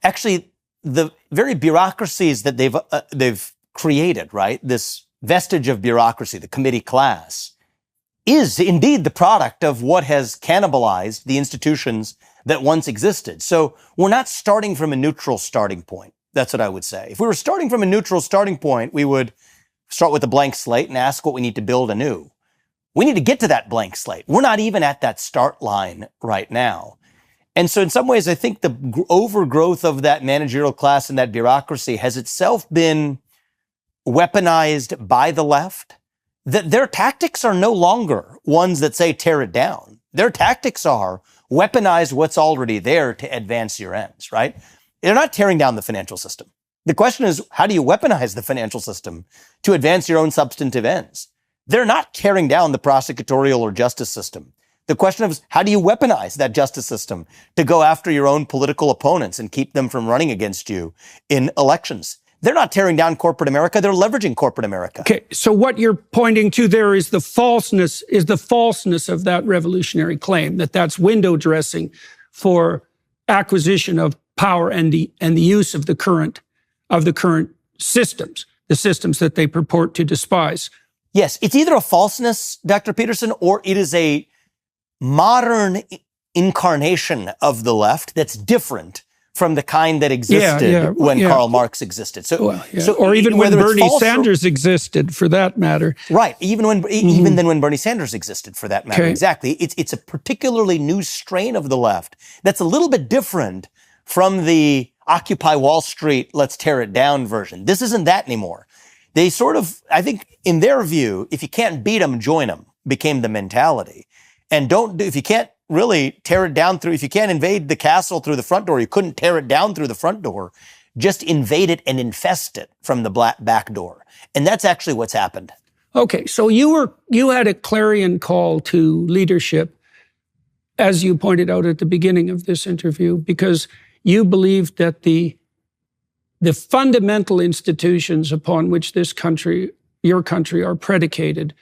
actually the very bureaucracies that they've created, right? This vestige of bureaucracy, the committee class, is indeed the product of what has cannibalized the institutions that once existed. So we're not starting from a neutral starting point. That's what I would say. If we were starting from a neutral starting point, we would start with a blank slate and ask what we need to build anew. We need to get to that blank slate. We're not even at that start line right now. And so in some ways, I think the overgrowth of that managerial class and that bureaucracy has itself been weaponized by the left, that their tactics are no longer ones that say tear it down. Their tactics are weaponize what's already there to advance your ends, right? They're not tearing down the financial system. The question is, how do you weaponize the financial system to advance your own substantive ends? They're not tearing down the prosecutorial or justice system. The question is, how do you weaponize that justice system to go after your own political opponents and keep them from running against you in elections? They're not tearing down corporate America. They're leveraging corporate America. Okay, so what you're pointing to there is the falseness of that revolutionary claim, that that's window dressing for acquisition of power and the use of the current systems, the systems that they purport to despise. Yes, it's either a falseness, Dr. Peterson, or it is a modern incarnation of the left that's different from the kind that existed when Karl Marx existed. So, or even when Bernie Sanders existed, for that matter. Right. Even then when Bernie Sanders existed, for that matter. Okay. Exactly. It's a particularly new strain of the left that's a little bit different from the Occupy Wall Street, let's tear it down version. This isn't that anymore. They sort of, I think, in their view, if you can't beat them, join them, became the mentality. And if you can't really tear it down if you can't invade the castle through the front door, you couldn't tear it down through the front door, just invade it and infest it from the back door. And that's actually what's happened. Okay, so you had a clarion call to leadership, as you pointed out at the beginning of this interview, because you believed that the fundamental institutions upon which this country, your country, are predicated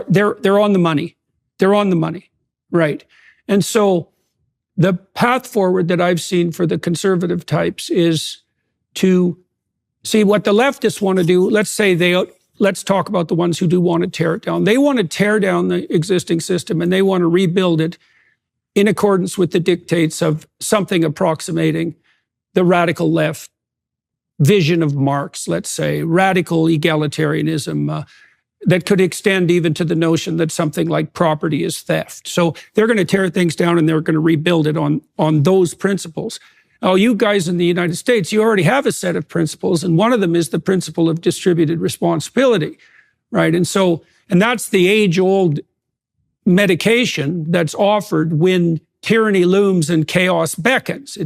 they're on the money. They're on the money, right? And so the path forward that I've seen for the conservative types is to see what the leftists want to do. Let's talk about the ones who do want to tear it down. They want to tear down the existing system and they want to rebuild it in accordance with the dictates of something approximating the radical left vision of Marx, let's say, radical egalitarianism, that could extend even to the notion that something like property is theft. So they're going to tear things down and they're going to rebuild it on those principles. Now, you guys in the United States, you already have a set of principles, and one of them is the principle of distributed responsibility, right? And that's the age-old medication that's offered when tyranny looms and chaos beckons.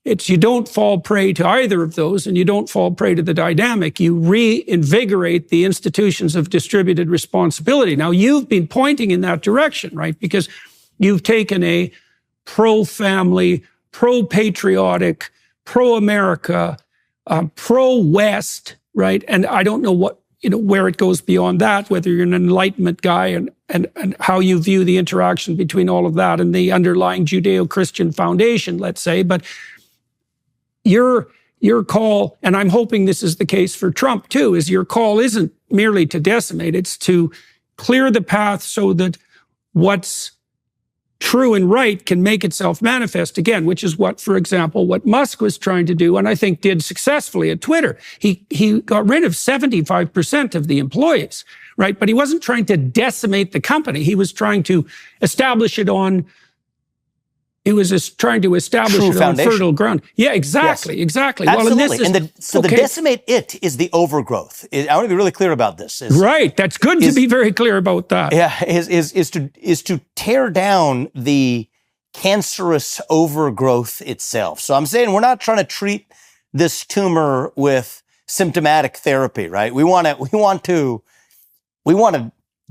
It's you don't fall prey to either of those, and you don't fall prey to the dynamic. You reinvigorate the institutions of distributed responsibility. Now, you've been pointing in that direction, right? Because you've taken a pro-family, pro-patriotic, pro-America, pro-West, right? And I don't know where it goes beyond that, whether you're an Enlightenment guy and how you view the interaction between all of that and the underlying Judeo-Christian foundation, let's say. But your call, and I'm hoping this is the case for Trump too, is your call isn't merely to decimate, it's to clear the path so that what's true and right can make itself manifest again, which is for example, what Musk was trying to do, and I think did successfully at Twitter. He got rid of 75% of the employees, right? But he wasn't trying to decimate the company. He was trying to establish it on on fertile ground. Yeah, exactly, yes. Exactly. Absolutely. Well, the decimate it is the overgrowth. I want to be really clear about this. Right. That's good to be very clear about that. Yeah, is to tear down the cancerous overgrowth itself. So I'm saying we're not trying to treat this tumor with symptomatic therapy, right? We want to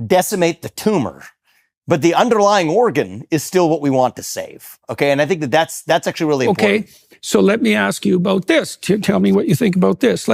decimate the tumor. But the underlying organ is still what we want to save. Okay. And I think that's actually really important. Okay. So let me ask you about this. Tell me what you think about this.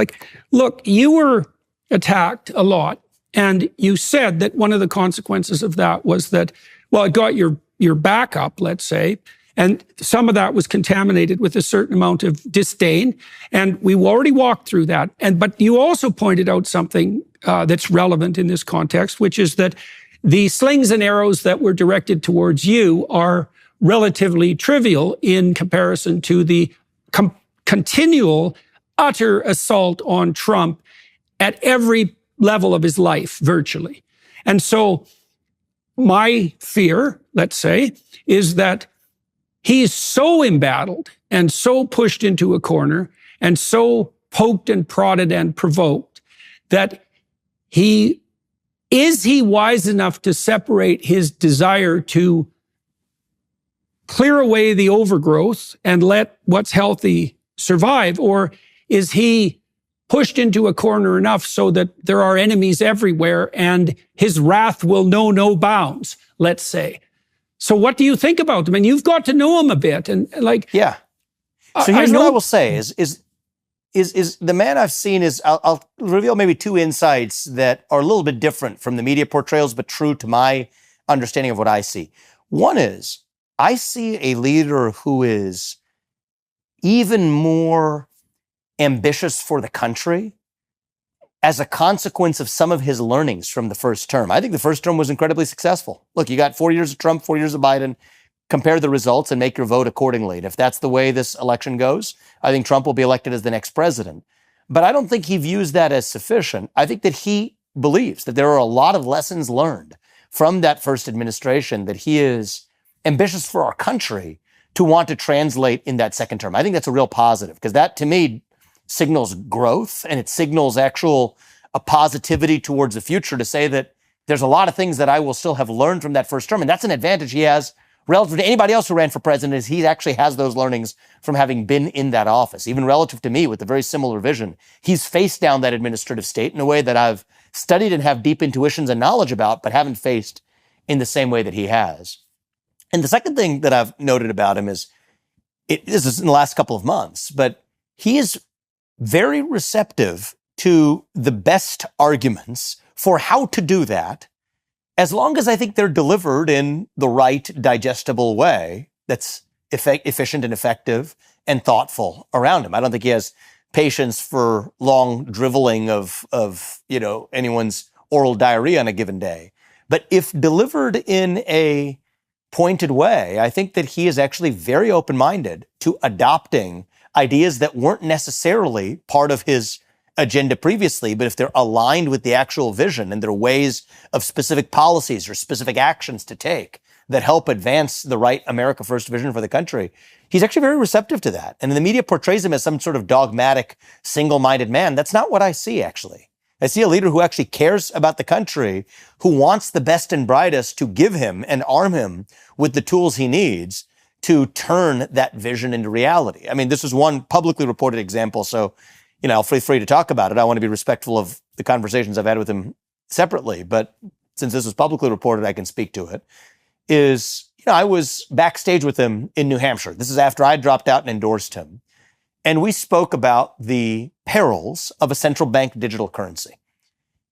Look, you were attacked a lot, and you said that one of the consequences of that was that, it got your back up, let's say, and some of that was contaminated with a certain amount of disdain. And we already walked through that. But you also pointed out something that's relevant in this context, which is that the slings and arrows that were directed towards you are relatively trivial in comparison to the continual, utter assault on Trump at every level of his life, virtually. And so my fear, let's say, is that he's so embattled and so pushed into a corner and so poked and prodded and provoked that is he wise enough to separate his desire to clear away the overgrowth and let what's healthy survive? Or is he pushed into a corner enough so that there are enemies everywhere and his wrath will know no bounds, let's say? So what do you think about him? And you've got to know him a bit. And yeah. So here's what I will say is the man I've seen I'll reveal maybe two insights that are a little bit different from the media portrayals, but true to my understanding of what I see. One is I see a leader who is even more ambitious for the country as a consequence of some of his learnings from the first term. I think the first term was incredibly successful. Look, you got 4 years of Trump, 4 years of Biden. compare the results and make your vote accordingly. And if that's the way this election goes, I think Trump will be elected as the next president. But I don't think he views that as sufficient. I think that he believes that there are a lot of lessons learned from that first administration that he is ambitious for our country to want to translate in that second term. I think that's a real positive, because that, to me, signals growth, and it signals a positivity towards the future, to say that there's a lot of things that I will still have learned from that first term. And that's an advantage he has relative to anybody else who ran for president, is he actually has those learnings from having been in that office. Even relative to me with a very similar vision, he's faced down that administrative state in a way that I've studied and have deep intuitions and knowledge about, but haven't faced in the same way that he has. And the second thing that I've noted about him is, this is in the last couple of months, but he is very receptive to the best arguments for how to do that, as long as I think they're delivered in the right, digestible way that's efficient and effective and thoughtful around him. I don't think he has patience for long driveling of anyone's oral diarrhea on a given day. But if delivered in a pointed way, I think that he is actually very open-minded to adopting ideas that weren't necessarily part of his agenda previously, but if they're aligned with the actual vision and there are ways of specific policies or specific actions to take that help advance the right America First vision for the country, he's actually very receptive to that. And the media portrays him as some sort of dogmatic, single-minded man. That's not what I see, actually. I see a leader who actually cares about the country, who wants the best and brightest to give him and arm him with the tools he needs to turn that vision into reality. I mean, this is one publicly reported example, so I'll feel free to talk about it. I want to be respectful of the conversations I've had with him separately, but since this was publicly reported, I can speak to it. I was backstage with him in New Hampshire. This is after I dropped out and endorsed him. And we spoke about the perils of a central bank digital currency.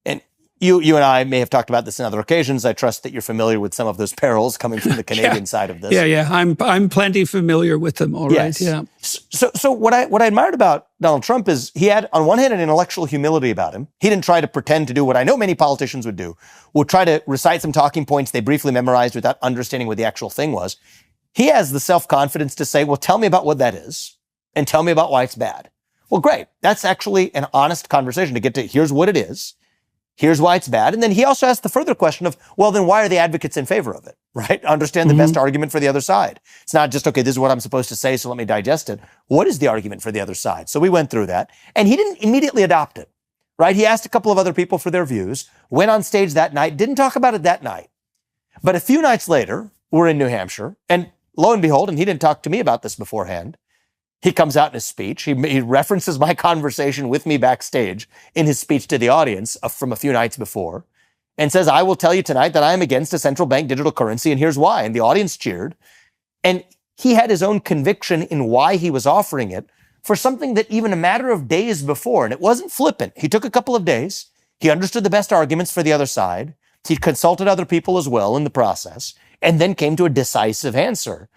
And you and I may have talked about this on other occasions. I trust that you're familiar with some of those perils coming from the Canadian side of this. Yeah. I'm plenty familiar with them. All right. Yes. Yeah. So what I admired about Donald Trump is he had, on one hand, an intellectual humility about him. He didn't try to pretend to do what I know many politicians would try to recite some talking points they briefly memorized without understanding what the actual thing was. He has the self-confidence to say, well, tell me about what that is and tell me about why it's bad. Well, great. That's actually an honest conversation to get to, here's what it is. Here's why it's bad. And then he also asked the further question of, well, then why are the advocates in favor of it, right? Understand the best argument for the other side. It's not just, okay, this is what I'm supposed to say, so let me digest it. What is the argument for the other side? So we went through that. And he didn't immediately adopt it, right? He asked a couple of other people for their views, went on stage that night, didn't talk about it that night. But a few nights later, we're in New Hampshire, and lo and behold, and he didn't talk to me about this beforehand, he comes out in his speech. He references my conversation with me backstage in his speech to the audience from a few nights before, and says, I will tell you tonight that I am against a central bank digital currency, and here's why. And the audience cheered. And he had his own conviction in why he was offering it for something that even a matter of days before, and it wasn't flippant. He took a couple of days. He understood the best arguments for the other side. He consulted other people as well in the process, and then came to a decisive answer.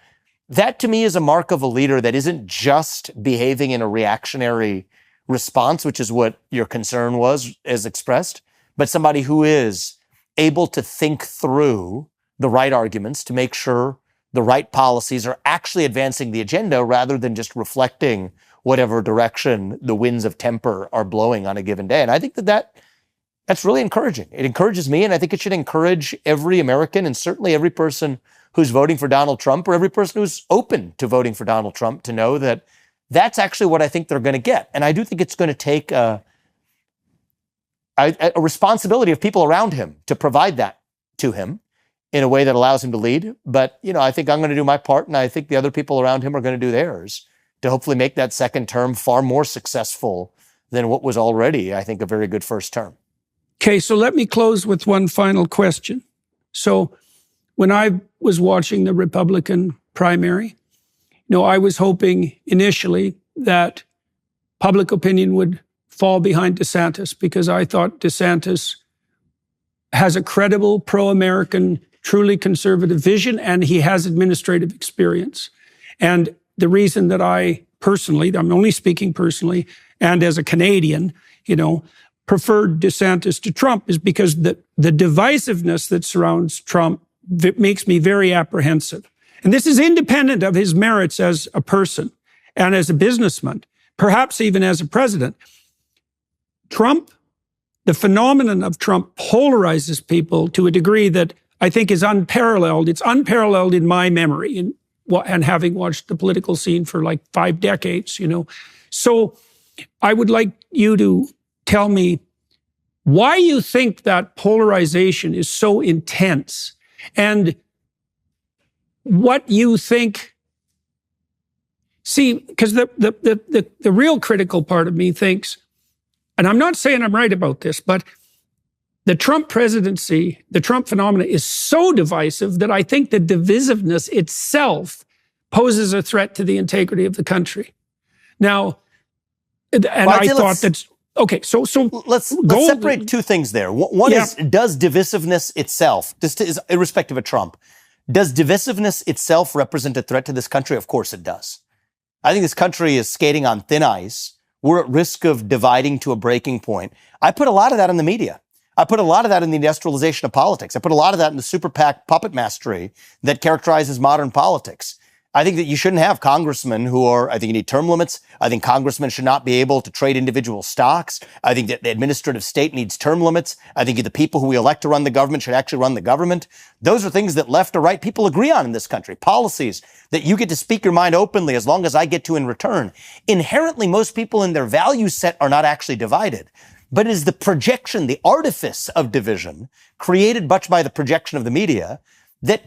That, to me, is a mark of a leader that isn't just behaving in a reactionary response, which is what your concern was as expressed, but somebody who is able to think through the right arguments to make sure the right policies are actually advancing the agenda rather than just reflecting whatever direction the winds of temper are blowing on a given day. And I think that's really encouraging. It encourages me, and I think it should encourage every American, and certainly every person who's voting for Donald Trump, or every person who's open to voting for Donald Trump, to know that that's actually what I think they're going to get. And I do think it's going to take a responsibility of people around him to provide that to him in a way that allows him to lead. But, I think I'm going to do my part, and I think the other people around him are going to do theirs to hopefully make that second term far more successful than what was already, I think, a very good first term. Okay, so let me close with one final question. So when I was watching the Republican primary, I was hoping initially that public opinion would fall behind DeSantis, because I thought DeSantis has a credible pro-American, truly conservative vision, and he has administrative experience. And the reason that I personally, I'm only speaking personally, and as a Canadian, preferred DeSantis to Trump is because the divisiveness that surrounds Trump makes me very apprehensive. and this is independent of his merits as a person and as a businessman, perhaps even as a president. Trump, the phenomenon of Trump polarizes people to a degree that I think is unparalleled. It's unparalleled in my memory and having watched the political scene for like 5 decades, So I would like you to tell me why you think that polarization is so intense and what you think. See, because the real critical part of me thinks, and I'm not saying I'm right about this, but the Trump presidency, the Trump phenomena is so divisive that I think the divisiveness itself poses a threat to the integrity of the country. Now, and I thought that's, okay, so let's separate two things there. One is, does divisiveness itself, this is irrespective of Trump, does divisiveness itself represent a threat to this country? Of course it does. I think this country is skating on thin ice. We're at risk of dividing to a breaking point. I put a lot of that in the media. I put a lot of that in the industrialization of politics. I put a lot of that in the super PAC puppet mastery that characterizes modern politics. I think that you shouldn't have congressmen I think you need term limits. I think congressmen should not be able to trade individual stocks. I think that the administrative state needs term limits. I think the people who we elect to run the government should actually run the government. Those are things that left or right people agree on in this country. Policies that you get to speak your mind openly as long as I get to in return. Inherently, most people in their value set are not actually divided. But it is the projection, the artifice of division, created much by the projection of the media, that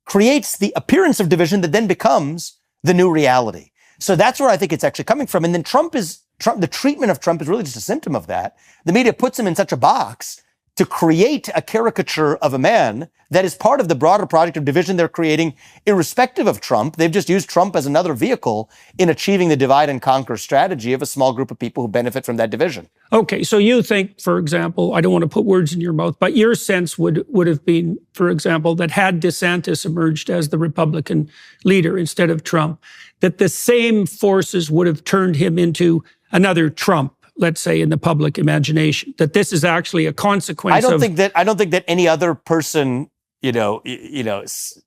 creates the appearance of division that then becomes the new reality. So that's where I think it's actually coming from. And then the treatment of Trump is really just a symptom of that. The media puts him in such a box to create a caricature of a man that is part of the broader project of division they're creating, irrespective of Trump. They've just used Trump as another vehicle in achieving the divide and conquer strategy of a small group of people who benefit from that division. Okay, so you think, for example, I don't want to put words in your mouth, but your sense would have been, for example, that had DeSantis emerged as the Republican leader instead of Trump, that the same forces would have turned him into another Trump, let's say, in the public imagination, that this is actually a consequence I don't think that any other person, DeSantis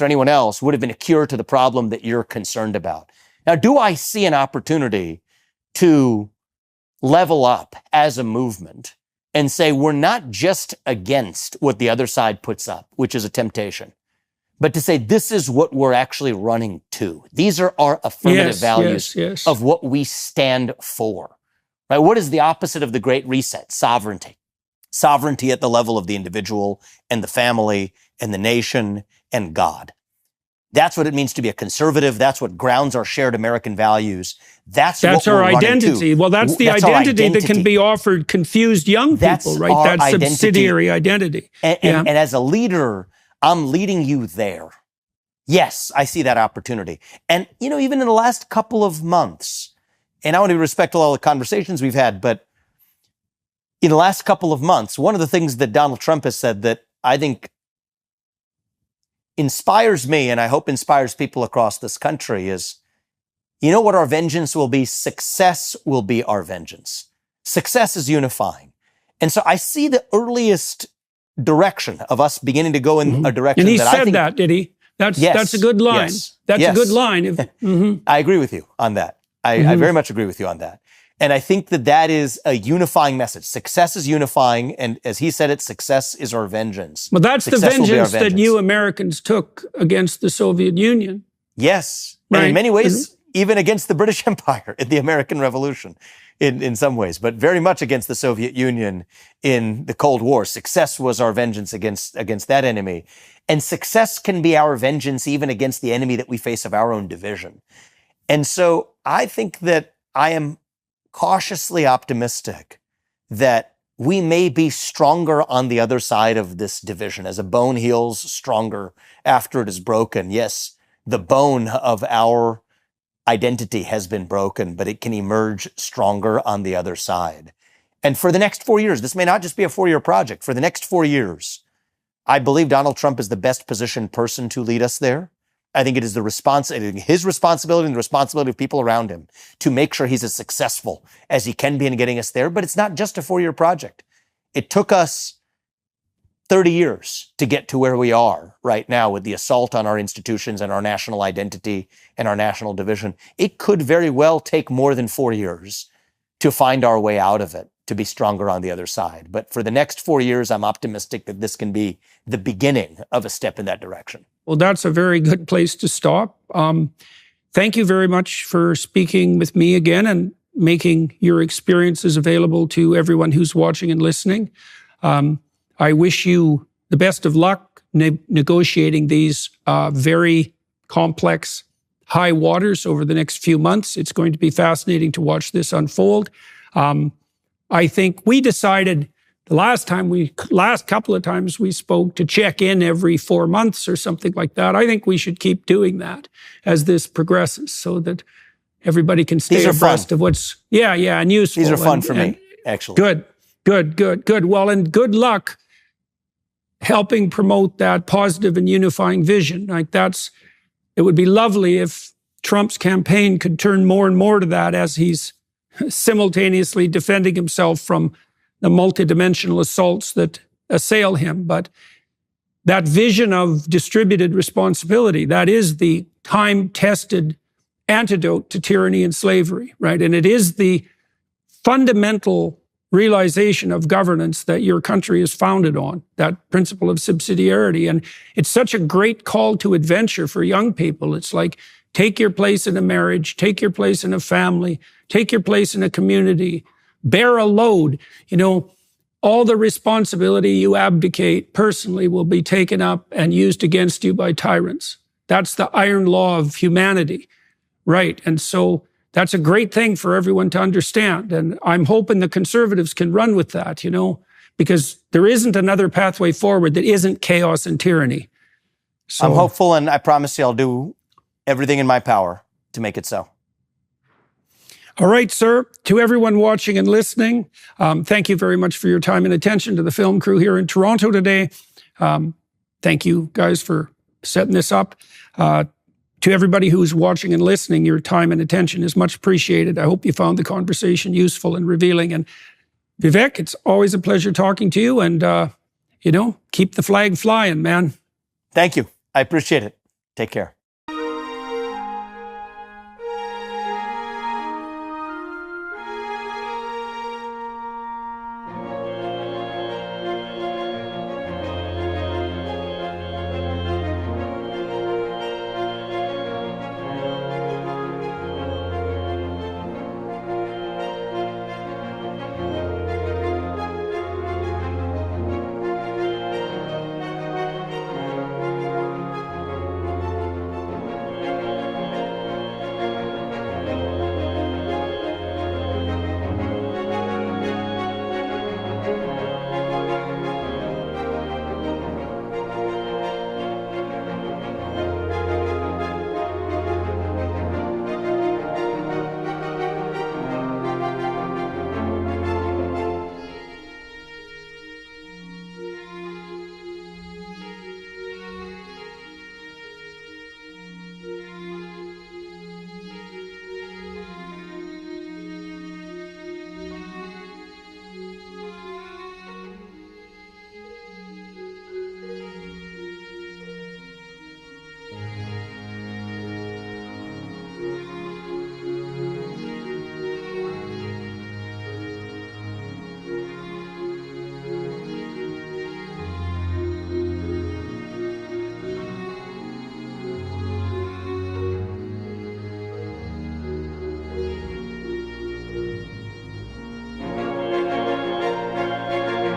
or anyone else would have been a cure to the problem that you're concerned about. Now, do I see an opportunity to level up as a movement and say we're not just against what the other side puts up, which is a temptation, but to say this is what we're actually running to. These are our affirmative values of what we stand for. Right? What is the opposite of the Great Reset? Sovereignty. Sovereignty at the level of the individual and the family and the nation and God. That's what it means to be a conservative. That's what grounds our shared American values. That's what our we're identity. Well, that's the identity that can be offered confused young people, right? That subsidiary identity. And as a leader, I'm leading you there. Yes, I see that opportunity. And, even in the last couple of months, and I want to be respectful of all the conversations we've had, but in the last couple of months, one of the things that Donald Trump has said that I think inspires me, and I hope inspires people across this country, is, you know what our vengeance will be? Success will be our vengeance. Success is unifying. And so I see the earliest direction of us beginning to go in a direction. And he that said I think, that, did he? That's a good line. That's a good line. I agree with you on that. I very much agree with you on that. And I think that is a unifying message. Success is unifying. And as he said it, success is our vengeance. Well, that's the vengeance that you Americans took against the Soviet Union. Yes. Right. And in many ways, even against the British Empire in the American Revolution in some ways, but very much against the Soviet Union in the Cold War. Success was our vengeance against that enemy. And success can be our vengeance even against the enemy that we face of our own division. And so I think that I am cautiously optimistic that we may be stronger on the other side of this division. As a bone heals stronger after it is broken. Yes, the bone of our identity has been broken, but it can emerge stronger on the other side. And for the next 4 years, this may not just be a 4-year project. For the next 4 years, I believe Donald Trump is the best positioned person to lead us there. I think it is his responsibility and the responsibility of people around him to make sure he's as successful as he can be in getting us there. But it's not just a 4-year project. It took us 30 years to get to where we are right now with the assault on our institutions and our national identity and our national division. It could very well take more than 4 years to find our way out of it, to be stronger on the other side. But for the next 4 years, I'm optimistic that this can be the beginning of a step in that direction. Well, that's a very good place to stop. Thank you very much for speaking with me again and making your experiences available to everyone who's watching and listening. I wish you the best of luck negotiating these very complex high waters over the next few months. It's going to be fascinating to watch this unfold. I think we decided the last couple of times we spoke to check in every 4 months or something like that. I think we should keep doing that as this progresses so that everybody can stay abreast of what's, and useful. These are fun for me, actually. Good. Well, and good luck helping promote that positive and unifying vision. It would be lovely if Trump's campaign could turn more and more to that as he's simultaneously defending himself from the multidimensional assaults that assail him. But that vision of distributed responsibility, that is the time-tested antidote to tyranny and slavery, right? And it is the fundamental realization of governance that your country is founded on, that principle of subsidiarity. And it's such a great call to adventure for young people. It's like, take your place in a marriage, take your place in a family, take your place in a community, bear a load. All the responsibility you abdicate personally will be taken up and used against you by tyrants. That's the iron law of humanity, right? And so that's a great thing for everyone to understand. And I'm hoping the conservatives can run with that, because there isn't another pathway forward that isn't chaos and tyranny. So, I'm hopeful, and I promise you I'll do everything in my power to make it so. All right, sir. To everyone watching and listening, thank you very much for your time and attention to the film crew here in Toronto today. Thank you guys for setting this up. To everybody who's watching and listening, your time and attention is much appreciated. I hope you found the conversation useful and revealing. And Vivek, it's always a pleasure talking to you. And, keep the flag flying, man. Thank you. I appreciate it. Take care.